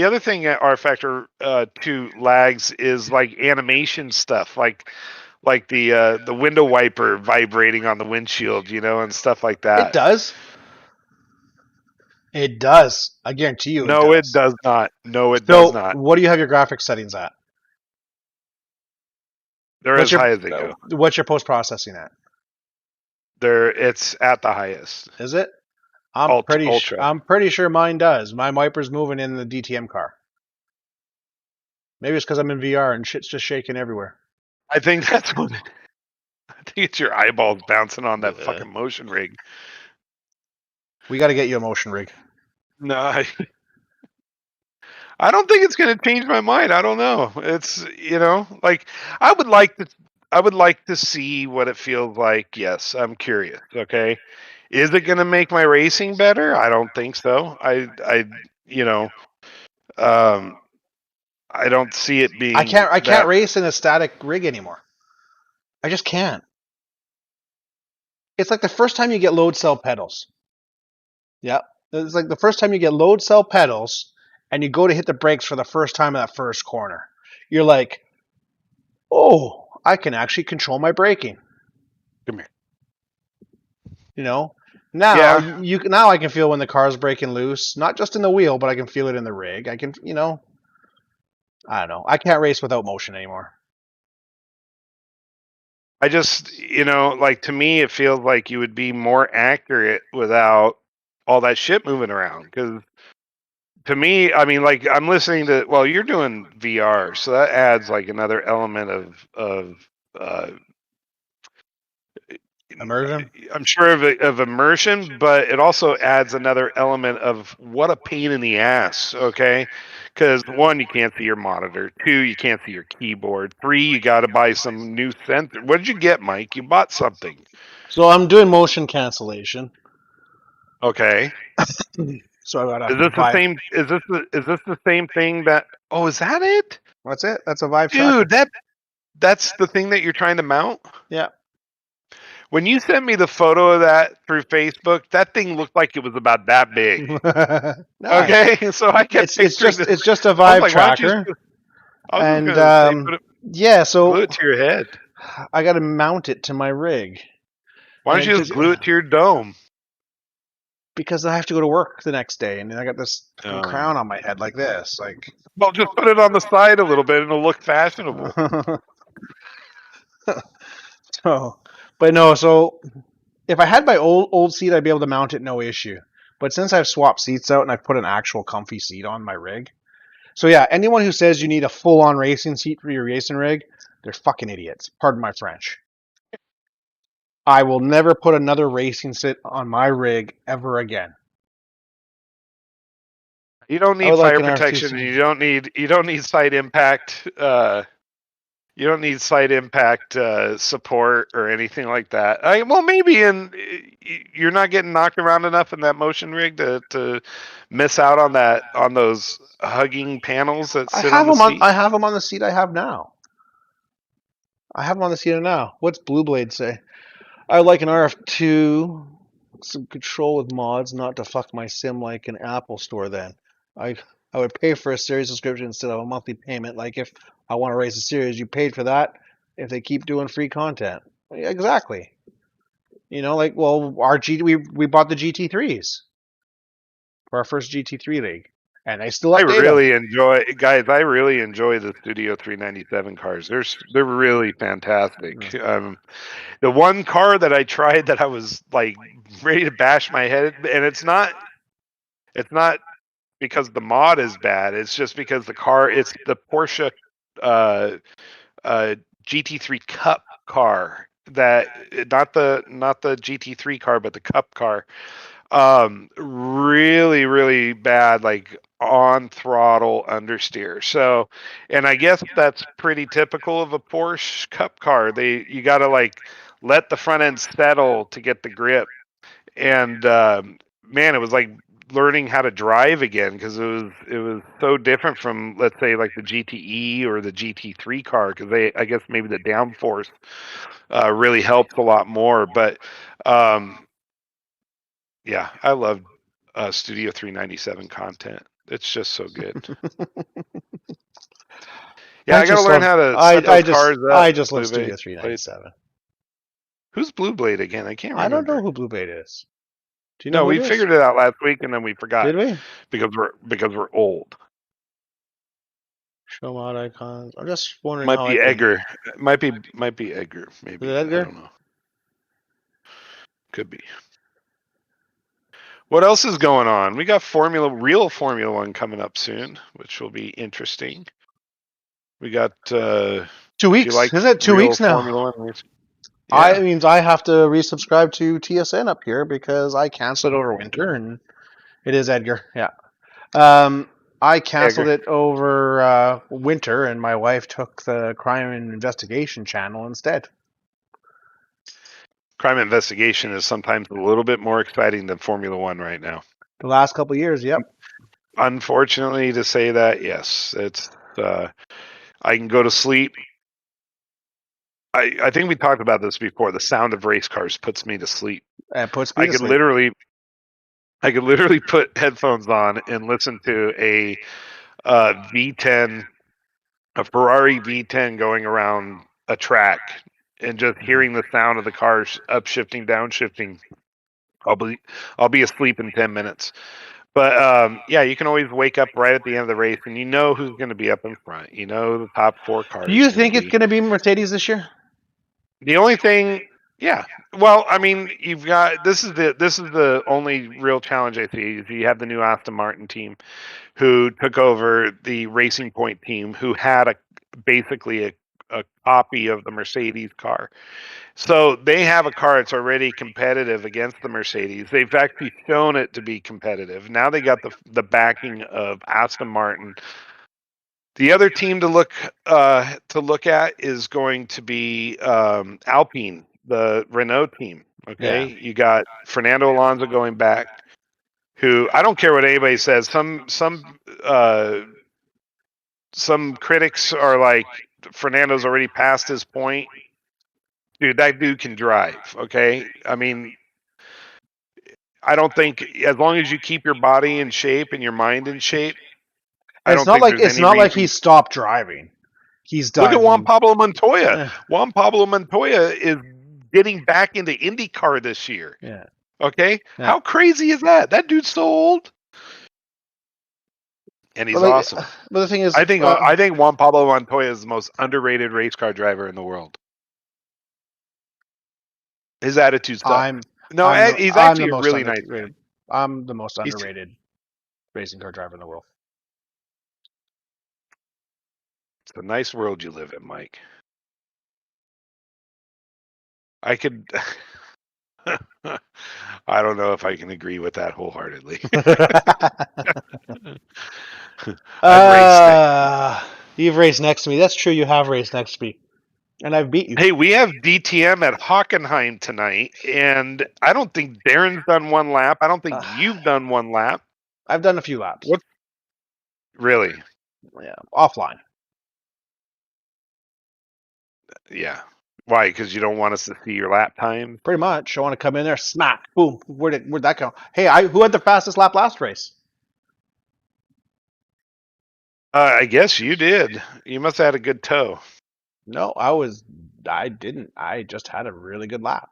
other thing rFactor 2 lags is like animation stuff, like the window wiper vibrating on the windshield, and stuff like that. It does. It does. I guarantee you. No, it does not. No, it does not. What do you have your graphics settings at? They're as high as they go. What's your post-processing at? It's at the highest. Is it? I'm pretty sure mine does. My wiper's moving in the DTM car. Maybe it's because I'm in VR and shit's just shaking everywhere. I think that's what. I think it's your eyeballs bouncing on that fucking motion rig. We got to get you a motion rig. No, I don't think it's going to change my mind. I don't know. It's like I would like to see what it feels like. Yes, I'm curious. Okay, is it going to make my racing better? I don't think so. I don't see it being. I can't race in a static rig anymore. I just can't. It's like the first time you get load cell pedals. Yeah, it's like the first time you get load cell pedals and you go to hit the brakes for the first time in that first corner. You're like, oh, I can actually control my braking. Come here. Now I can feel when the car's breaking loose, not just in the wheel, but I can feel it in the rig. I can, I don't know. I can't race without motion anymore. I just, like to me, it feels like you would be more accurate without all that shit moving around. Because to me, I mean, like I'm listening to, well, you're doing VR, so that adds like another element of immersion. I'm sure of immersion, but it also adds another element of what a pain in the ass. Okay. Because 1, you can't see your monitor. 2, you can't see your keyboard. 3, you got to buy some new sensor. What did you get, Mike? You bought something. So I'm doing motion cancellation. Okay. So I got Is this the same? Is this the same thing that? Oh, is that it? That's it. That's a Vive Dude, tracker. that's the thing that you're trying to mount? Yeah. When you sent me the photo of that through Facebook, that thing looked like it was about that big. Okay, so I kept it's just a Vive tracker. I was just gonna say, yeah, so glue it to your head. I got to mount it to my rig. Why don't you just glue it to your dome? Because I have to go to work the next day, and I got this crown on my head like this. Well, just put it on the side a little bit, and it'll look fashionable. So if I had my old seat, I'd be able to mount it no issue. But since I've swapped seats out and I've put an actual comfy seat on my rig, so yeah, anyone who says you need a full-on racing seat for your racing rig, they're fucking idiots. Pardon my French. I will never put another racing seat on my rig ever again. You don't need fire protection. You don't need side impact. You don't need side impact support or anything like that. Well, maybe you're not getting knocked around enough in that motion rig to miss out on those hugging panels that sit on the seat. I have them on the seat I have now. What's Blue Blade say? I would like an RF2, some control with mods, not to fuck my sim like an Apple store then. I would pay for a series subscription instead of a monthly payment. Like if I want to race a series, you paid for that if they keep doing free content. Exactly. We bought the GT3s for our first GT3 league. And they still update I really enjoy the Studio 397 cars. They're really fantastic. Mm. The one car that I tried that I was like ready to bash my head, and it's not because the mod is bad. It's just because it's the Porsche GT3 Cup car, that not the GT3 car, but the Cup car. Really, really bad, like on throttle understeer. So, and I guess that's pretty typical of a Porsche Cup car. You got to like let the front end settle to get the grip. And man, it was like learning how to drive again, because it was so different from, let's say, like the GTE or the GT3 car, because I guess maybe the downforce really helps a lot more. But yeah, I love Studio 397 content. It's just so good. Yeah, I gotta learn how to set those cars up. I just love Studio 397. Who's Blue Blade again? I can't remember. I don't know who Blue Blade is. Do you know? No, we figured it out last week and then we forgot. Did we? Because we're old. Show mod icons. I'm just wondering. Might be Edgar. Might be Edgar. Maybe. Is it Edgar? I don't know. Could be. What else is going on? We got real Formula One coming up soon, which will be interesting. We got 2 weeks. Isn't it 2 weeks now? Yeah. It means I have to resubscribe to TSN up here because I canceled it over winter, and it is Edgar. Yeah. I canceled it over winter, and my wife took the Crime and Investigation channel instead. Crime Investigation is sometimes a little bit more exciting than Formula One right now. The last couple of years, yep. Unfortunately, to say that, yes, it's. I can go to sleep. I think we talked about this before. The sound of race cars puts me to sleep. It puts me to sleep. I could literally put headphones on and listen to a V10, a Ferrari V10 going around a track, and just hearing the sound of the cars upshifting, downshifting. I'll be asleep in 10 minutes. But yeah, you can always wake up right at the end of the race, and you know who's going to be up in front. You know the top 4 cars. Do you think it's going to be Mercedes this year? The only thing, yeah. Well, I mean, you've got this is the only real challenge I see is you have the new Aston Martin team, who took over the Racing Point team, who had basically a copy of the Mercedes car. So they have a car that's already competitive against the Mercedes. They've actually shown it to be competitive. Now they got the backing of Aston Martin. The other team to look at is going to be Alpine, the Renault team. Okay, yeah. You got Fernando Alonso going back, who I don't care what anybody says. Some critics are like, Fernando's already past his point. Dude, that dude can drive. Okay, I mean, I don't think as long as you keep your body in shape and your mind in shape. It's not like he stopped driving. He's done. Look at Juan Pablo Montoya. Juan Pablo Montoya is getting back into IndyCar this year. Yeah. Okay? Yeah. How crazy is that? That dude's so old. And he's awesome. But the thing is, I think Juan Pablo Montoya is the most underrated race car driver in the world. His attitude's tough. He's actually a really nice guy. I'm the most underrated racing car driver in the world. It's a nice world you live in, Mike. I could... I don't know if I can agree with that wholeheartedly. You've raced next to me. That's true. You have raced next to me. And I've beat you. Hey, we have DTM at Hockenheim tonight, and I don't think Darren's done one lap. I don't think you've done one lap. I've done a few laps. What? Really? Yeah, offline. Yeah. Why? Because you don't want us to see your lap time? Pretty much. I want to come in there, smack, boom. Where'd that go? Hey, who had the fastest lap last race? I guess you did. You must have had a good toe. No, I didn't. I just had a really good lap.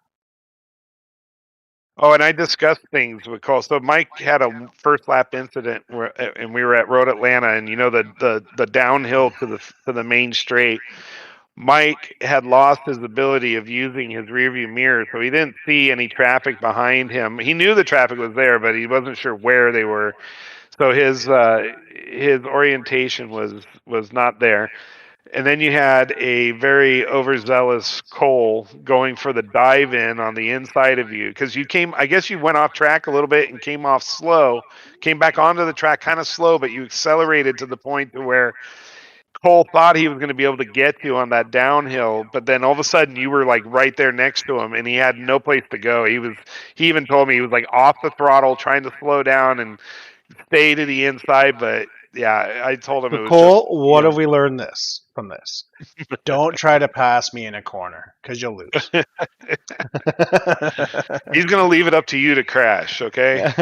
Oh, and I discussed things with Cole. So Mike had a first lap incident and we were at Road Atlanta, and the downhill to the main straight. Mike had lost his ability of using his rearview mirror, so he didn't see any traffic behind him. He knew the traffic was there, but he wasn't sure where they were. So his orientation was not there. And then you had a very overzealous Cole going for the dive in on the inside of you, because I guess you went off track a little bit and came off slow, came back onto the track kind of slow, but you accelerated to the point to where Cole thought he was going to be able to get you on that downhill, but then all of a sudden you were like right there next to him, and he had no place to go. He even told me he was like off the throttle, trying to slow down and stay to the inside, but yeah, I told him it was Cole, what have we learned from this? Don't try to pass me in a corner, because you'll lose. He's going to leave it up to you to crash, okay?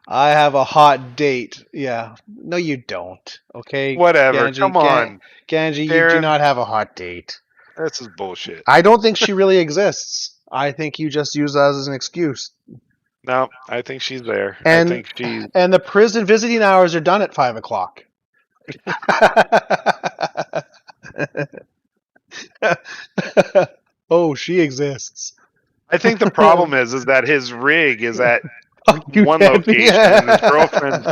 I have a hot date. Yeah. No, you don't. Okay? Whatever. Ganji, come on. Ganji, you do not have a hot date. This is bullshit. I don't think she really exists. I think you just use that as an excuse. No, I think she's there. And the prison visiting hours are done at 5 o'clock. Oh, she exists. I think the problem is that his rig is at one location and his girlfriend.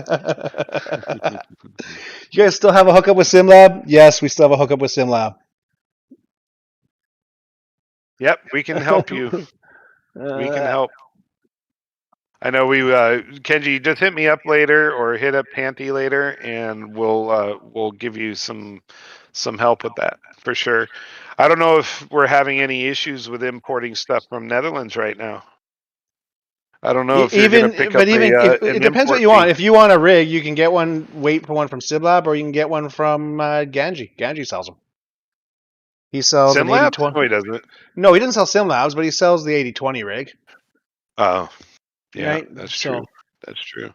You guys still have a hookup with SimLab? Yes, we still have a hookup with SimLab. Yep, we can help you. We can help. I know Kenji, just hit me up later or hit up Panty later, and we'll give you some help with that for sure. I don't know if we're having any issues with importing stuff from Netherlands right now. I don't know if you're going to pick up it depends what you want. If you want a rig, you can get wait for one from SimLab, or you can get one from Ganji. Ganji sells them. He sells an 80-20. No, he doesn't. No, he doesn't sell SimLabs, but he sells the 80-20 rig. Oh. Yeah, right? That's true. That's true.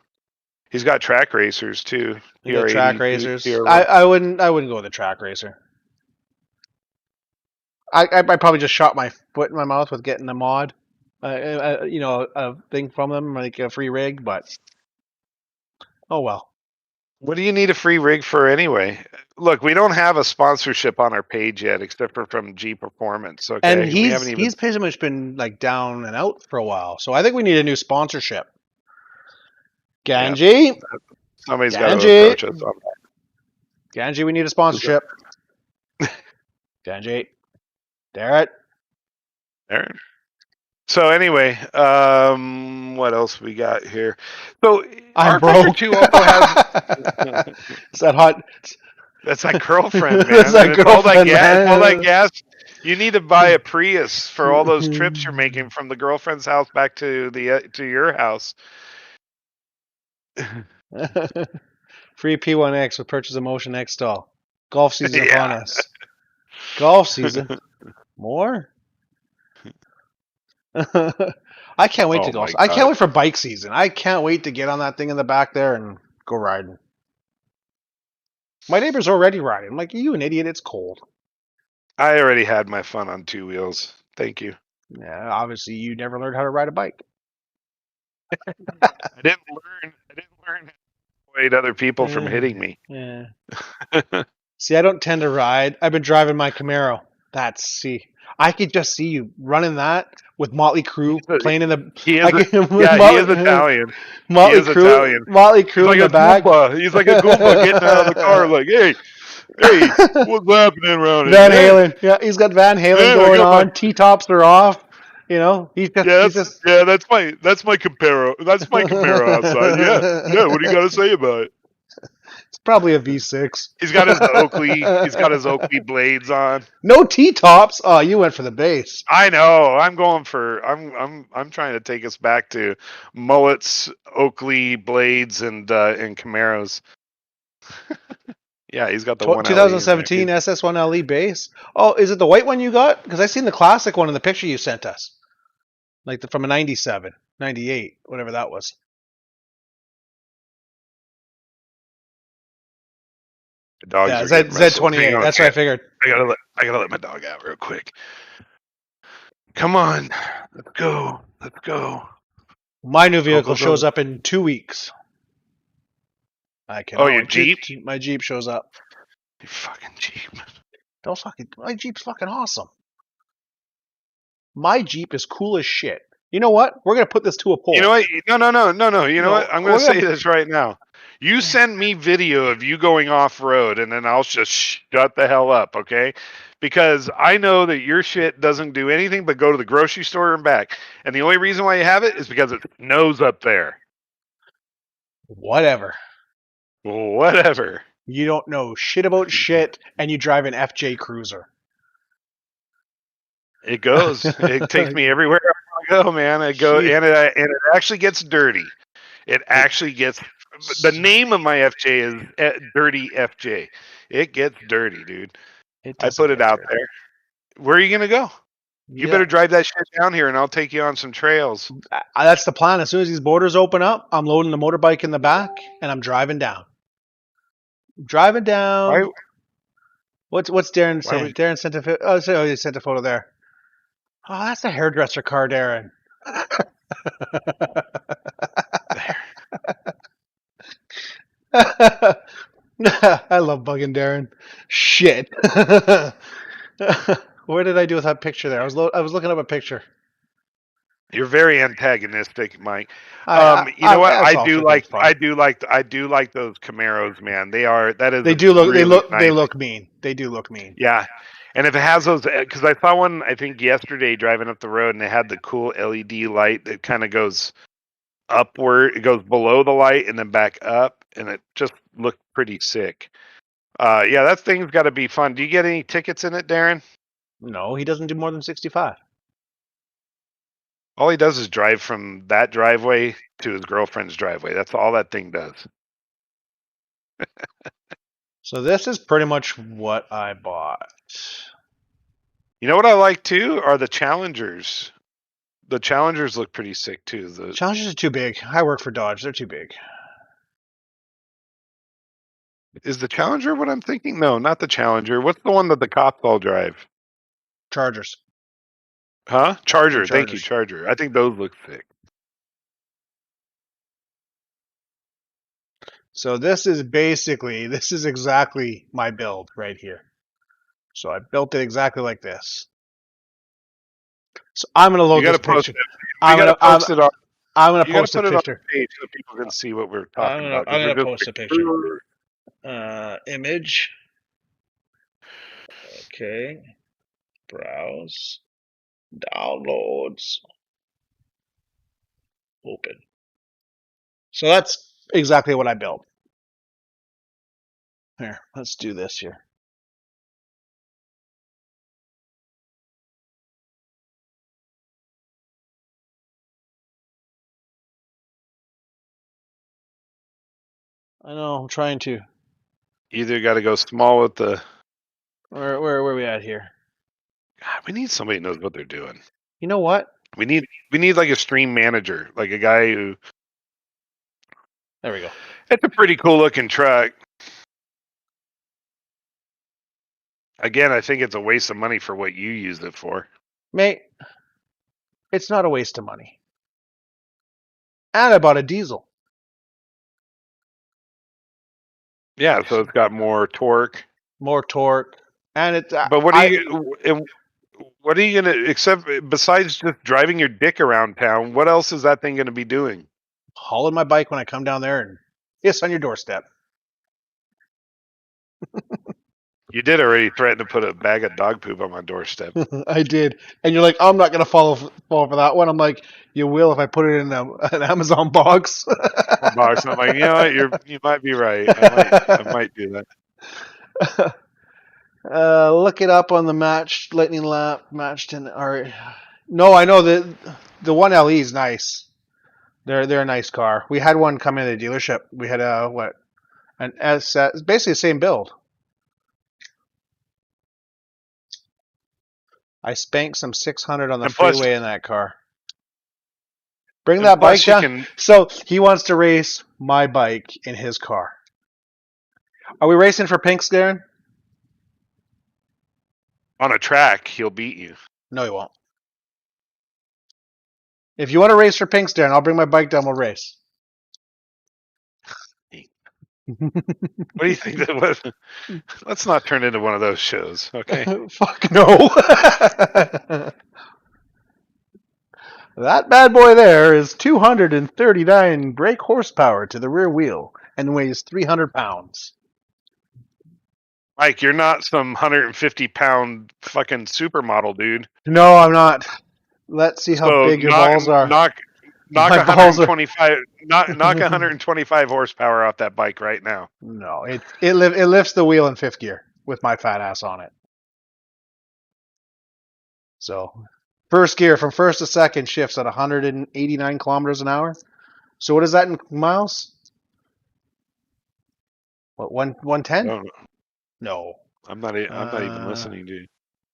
He's got track racers too. Track racers. I wouldn't go with a track racer. I probably just shot my foot in my mouth with getting a mod, a thing from them, like a free rig. But oh well. What do you need a free rig for anyway? Look, we don't have a sponsorship on our page yet, except for from G Performance. Okay, and he's pretty much been like down and out for a while. So I think we need a new sponsorship. Ganji, yeah. Somebody's got to approach us on that. Ganji, we need a sponsorship. Ganji, Darren. So anyway, what else we got here? So I'm broke. 2 also has. Is that hot? That's that girlfriend, man. That's that girlfriend, all that gas. You need to buy a Prius for all those trips you're making from the girlfriend's house back to to your house. Free P1X with purchase of Motion X stall. Golf season upon us. Golf season. More? I can't wait to golf. I can't wait for bike season. I can't wait to get on that thing in the back there and go riding. My neighbor's already riding. I'm like, you an idiot, it's cold. I already had my fun on 2 wheels. Thank you. Yeah, obviously you never learned how to ride a bike. I didn't learn how to avoid other people from hitting me. Yeah. See, I don't tend to ride. I've been driving my Camaro. I could just see you running that with Motley Crue playing in the. He is Italian. Motley Crue in the back. He's like a Goomba getting out of the car, like, hey, what's happening around here? Van Halen. Yeah, he's got Van Halen going on. T-tops are off. You know, that's my Camaro. That's my Camaro outside. Yeah. What do you got to say about it? It's probably a V6. He's got his Oakley blades on. No T-tops. Oh, you went for the base. I know. I'm trying to take us back to mullets, Oakley blades, and Camaros. Yeah, he's got the 2017 SS1 LE base. Oh, is it the white one you got? Because I seen the classic one in the picture you sent us. Like from a 97, 98, whatever that was. Yeah, Z28. That's what I figured. I gotta let my dog out real quick. Come on, let's go. My new vehicle shows up in 2 weeks. Your Jeep? My Jeep shows up. Your fucking Jeep. My Jeep's fucking awesome. My Jeep is cool as shit. You know what? We're gonna put this to a poll. You know what? No. You know what? I'm gonna say this right now. You send me video of you going off road, and then I'll just shut the hell up, okay? Because I know that your shit doesn't do anything but go to the grocery store and back. And the only reason why you have it is because it snows up there. Whatever. You don't know shit about shit, and you drive an FJ Cruiser. It goes. It takes me everywhere I go, man. And it actually gets dirty. It actually gets. The name of my FJ is Dirty FJ. It gets dirty, dude. I put it out there. Where are you gonna go? You better drive that shit down here, and I'll take you on some trails. That's the plan. As soon as these borders open up, I'm loading the motorbike in the back, and I'm driving down. Why? What's Darren saying? Darren sent a he sent a photo there. Oh, that's a hairdresser car, Darren. I love bugging Darren. Shit. Where did I do with that picture there? I was looking up a picture. You're very antagonistic, Mike. You know what? I do like those Camaros, man. They look mean. They do look mean. Yeah. And if it has those, because I saw one, I think yesterday driving up the road, and they had the cool LED light that kind of goes upward. It goes below the light and then back up, and it just looked pretty sick. Yeah, that thing's got to be fun. Do you get any tickets in it, Darren? No, he doesn't do more than 65. All he does is drive from that driveway to his girlfriend's driveway. That's all that thing does. So this is pretty much what I bought. You know what I like too are the Challengers. The Challengers look pretty sick too. The Challengers are too big. I work for Dodge. They're too big. Is the Challenger what I'm thinking? No, not the Challenger. What's the one that the cops all drive? Chargers. Huh? Charger. Thank you, Charger. I think those look sick. So this is exactly my build right here. So I built it exactly like this. So I'm going to load this picture. I'm going to post it on the page so people can see what we're talking about. I'm going to post a picture. Image. Okay. Browse. Downloads. Open. So that's exactly what I built. Here, let's do this here. I know. I'm trying to. Either got to go small with the. Where are we at here? God, we need somebody who knows what they're doing. You know what? We need like a stream manager, like a guy who. There we go. It's a pretty cool looking truck. Again, I think it's a waste of money for what you used it for. Mate, it's not a waste of money. And I bought a diesel. Yeah, so it's got more torque. More torque. And it's. But what are you gonna, except besides just driving your dick around town, what else is that thing gonna be doing? Hauling my bike when I come down there and hiss on your doorstep. You did already threaten to put a bag of dog poop on my doorstep. I did. And you're like, I'm not going to fall for that one. I'm like, you will if I put it in an Amazon box. I'm like, you know what? You might be right. I might do that. Look it up on the Lightning Lap matched in. No, I know the 1LE is nice. They're a nice car. We had one come in the dealership. We had an S. It's basically the same build. I spanked some 600 on the freeway in that car. Bring that bike down. So he wants to race my bike in his car. Are we racing for pinks, Darren? On a track, he'll beat you. No, he won't. If you want to race for pinks, Darren, I'll bring my bike down. We'll race. What do you think that was? Let's not turn into one of those shows, okay? Fuck no. That bad boy there is 239 brake horsepower to the rear wheel and weighs 300 pounds. Mike, you're not some 150-pound fucking supermodel, dude. No, I'm not. Let's see how big your balls are. Knock 125. Knock 125 horsepower off that bike right now. No, it lifts the wheel in fifth gear with my fat ass on it. So, first gear from first to second shifts at 189 kilometers an hour. So what is that in miles? What, 110? No. I'm not even listening, dude.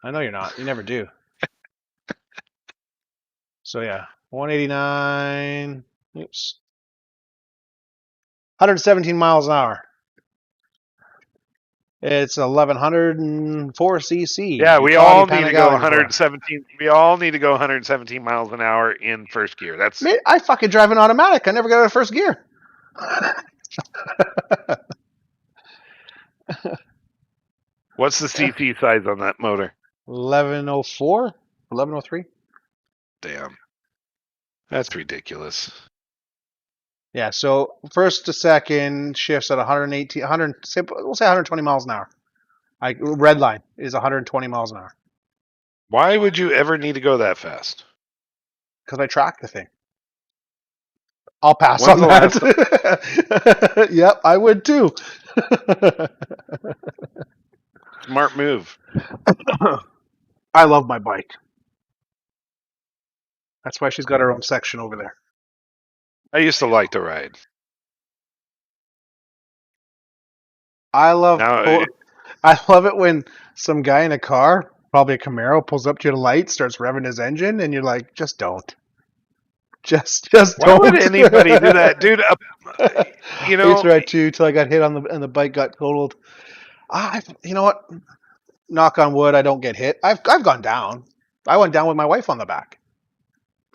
I know you're not. You never do. So yeah, 189. Oops. 117 miles an hour. It's 1104 cc. Yeah, we all need to go 117. We all need to go 117 miles an hour in first gear. That's. Mate, I fucking drive an automatic. I never got out of first gear. What's the CC size on that motor? 1104, 1103. Damn, that's ridiculous. Yeah, so first to second shifts at 118, we'll say 120 miles an hour. Red line is 120 miles an hour. Why would you ever need to go that fast? Because I track the thing. I'll pass on that. Yep, I would too. Smart move. I love my bike. That's why she's got her own section over there. I used to like to ride. I love it when some guy in a car, probably a Camaro, pulls up to your light, starts revving his engine, and you're like, just don't. Just don't. Why would anybody do that, dude? You know, I used to ride too till I got hit and the bike got totaled. You know what? Knock on wood, I don't get hit. I've gone down. I went down with my wife on the back.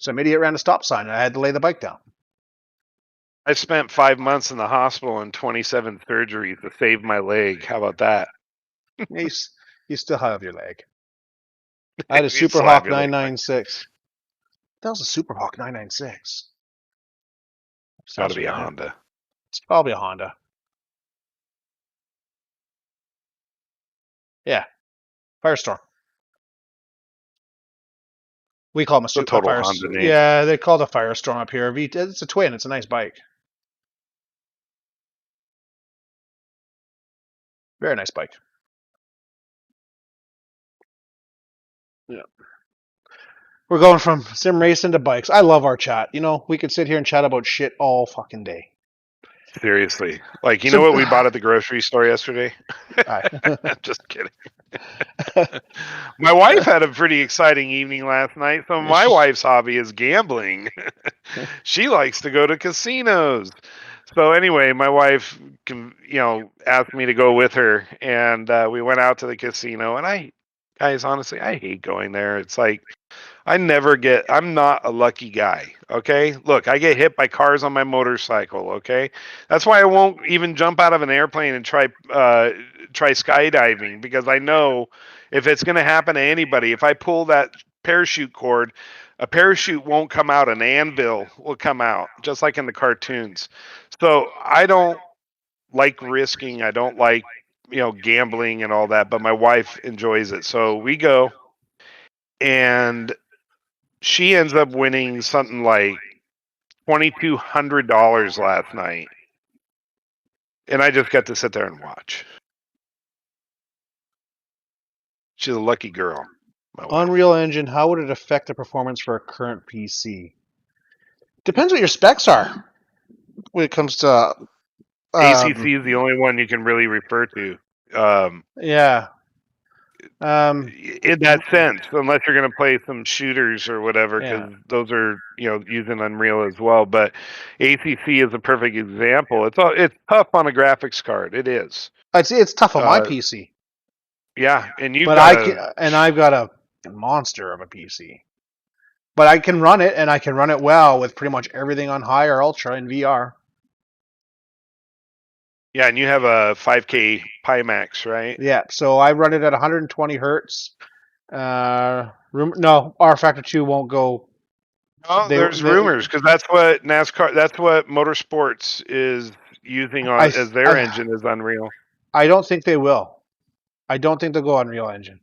Some idiot ran a stop sign, and I had to lay the bike down. I spent 5 months in the hospital and 27 surgeries to save my leg. How about that? You still have your leg. I had a Super Hawk 996. That was a Super Hawk 996. It's got to be a Honda. It's probably a Honda. Yeah. Firestorm. We call them a total Honda name. Yeah, they call it a Firestorm up here. It's a twin. It's a nice bike. Very nice bike. Yeah. We're going from sim racing to bikes. I love our chat. You know, we could sit here and chat about shit all fucking day. Seriously. Like, you know what we bought at the grocery store yesterday? Just kidding. My wife had a pretty exciting evening last night. So my wife's hobby is gambling. She likes to go to casinos. So anyway, my wife, asked me to go with her, and we went out to the casino. And honestly, I hate going there. It's like I'm not a lucky guy. Okay. Look, I get hit by cars on my motorcycle. Okay. That's why I won't even jump out of an airplane and try skydiving, because I know if it's going to happen to anybody, if I pull that parachute cord, a parachute won't come out, an anvil will come out, just like in the cartoons. So I don't like risking. I don't like, gambling and all that, but my wife enjoys it. So we go, and she ends up winning something like $2,200 last night. And I just got to sit there and watch. She's a lucky girl. Unreal Engine, how would it affect the performance for a current PC? Depends what your specs are when it comes to... ACC is the only one you can really refer to. Yeah. In that sense, unless you're going to play some shooters or whatever, because those are using Unreal as well. But ACC is a perfect example. It's tough on a graphics card. It is. It's tough on my PC. Yeah, and I've got a monster of a PC. But I can run it, and I can run it well with pretty much everything on high or ultra in VR. Yeah, and you have a 5K Pimax, right? Yeah, so I run it at 120 hertz. No, R Factor 2 won't go. Oh, there's rumors, because that's what Motorsports is using as their engine is Unreal. I don't think they will. I don't think they'll go Unreal Engine.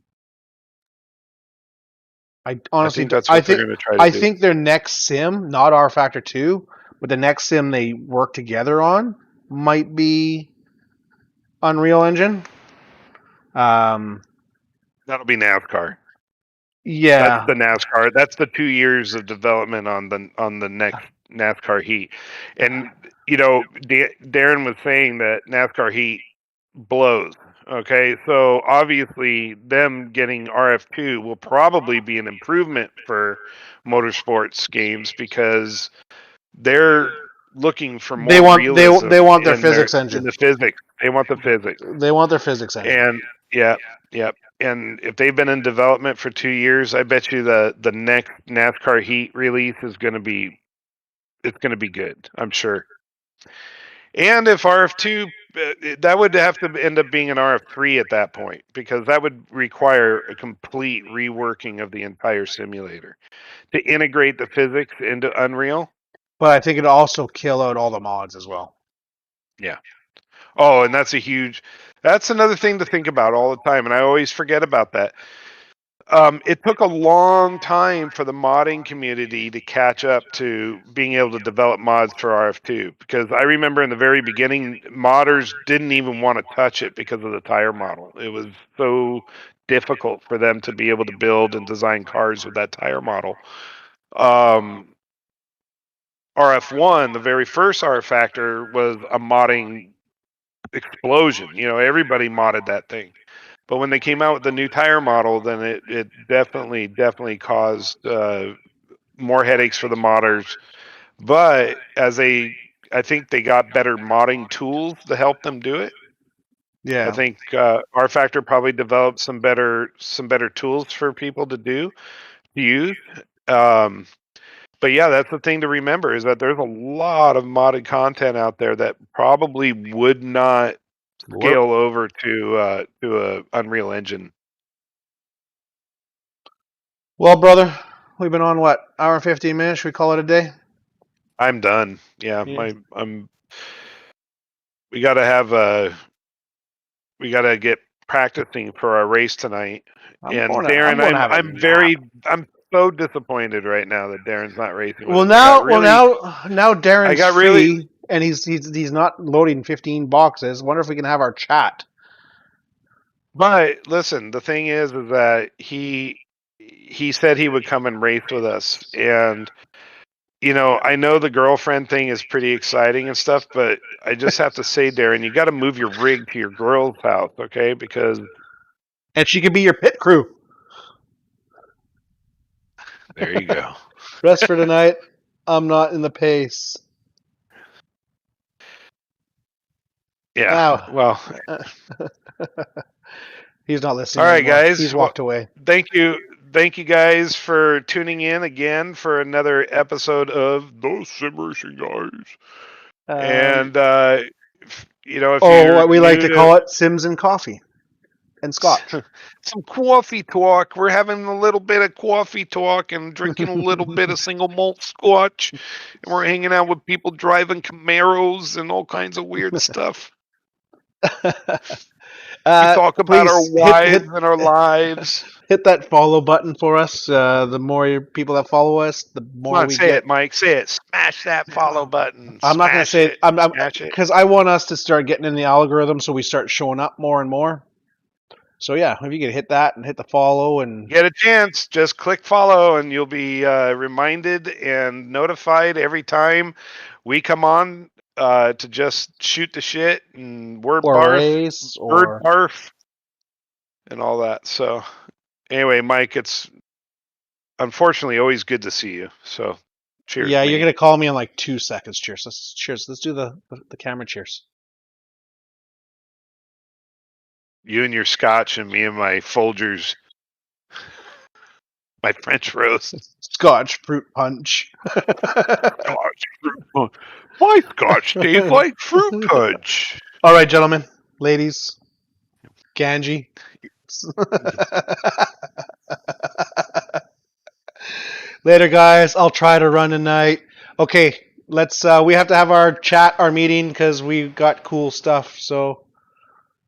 I honestly think that's what they're going to try to do. I think their next sim, not R Factor 2, but the next sim they work together on might be Unreal Engine. That'll be NASCAR. Yeah, that's the NASCAR. That's the 2 years of development on the next NASCAR Heat. And Darren was saying that NASCAR Heat blows. Okay, so obviously them getting RF2 will probably be an improvement for motorsports games, because they're looking for more realism. They want their physics engine. In the physics. They want the physics. They want their physics engine. And yeah. And if they've been in development for 2 years, I bet you the next NASCAR Heat release is going to be good. I'm sure. And if RF2, that would have to end up being an RF3 at that point, because that would require a complete reworking of the entire simulator to integrate the physics into Unreal. But I think it'd also kill out all the mods as well. Yeah. Oh, and that's another thing to think about all the time, and I always forget about that. It took a long time for the modding community to catch up to being able to develop mods for RF2, because I remember in the very beginning, modders didn't even want to touch it because of the tire model. It was so difficult for them to be able to build and design cars with that tire model. RF1, the very first R Factor, was a modding explosion. Everybody modded that thing. But when they came out with the new tire model, then it definitely caused more headaches for the modders. But I think they got better modding tools to help them do it. Yeah, I think R Factor probably developed some better tools for people to use. But yeah, that's the thing to remember, is that there's a lot of modded content out there that probably would not scale over to a Unreal Engine. Well, brother, we've been on hour and 15 minutes. Should we call it a day? I'm done. Yeah. We gotta get practicing for our race tonight. Darren, I'm so disappointed right now that Darren's not racing. Now Darren's free, and he's not loading 15 boxes. Wonder if we can have our chat. But listen, the thing is that he said he would come and race with us, and I know the girlfriend thing is pretty exciting and stuff, but I just have to say, Darren, you got to move your rig to your girl's house, okay? And she could be your pit crew. There you go. Rest for tonight. I'm not in the pace. Yeah. Well, he's not listening. All right, anymore. guys. He's walked away. Thank you guys for tuning in again for another episode of the SIMRACIng guys. And if what we like to call it, Sims and coffee and scotch. Some coffee talk. We're having a little bit of coffee talk and drinking a little bit of single malt scotch, and we're hanging out with people driving Camaros and all kinds of weird stuff. We talk about our wives and our lives. Hit that follow button for us. The more people that follow us, the more we say get. It, Mike. Say it. Smash that follow button. I'm not going to say it. Because I want us to start getting in the algorithm so we start showing up more and more. So yeah, if you could hit that and hit the follow and get a chance, just click follow and you'll be reminded and notified every time we come on to just shoot the shit and word barf and all that. So anyway, Mike, it's unfortunately always good to see you. So cheers. Yeah, you're gonna call me in like 2 seconds. Cheers. Let's do the camera cheers. You and your scotch and me and my Folgers. My French roast. Scotch fruit punch. Scotch fruit punch. My scotch tastes like fruit punch. All right, gentlemen, ladies, Ganji. Later, guys. I'll try to run tonight. Okay, let's. We have to have our meeting because we got cool stuff. So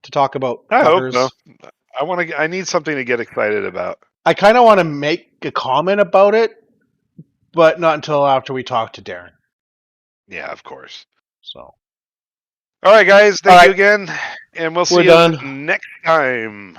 to talk about. I hope so. I need something to get excited about. I kind of want to make a comment about it, but not until after we talk to Darren. Yeah, of course. So. All right, guys. Thank you again, and we'll see you next time.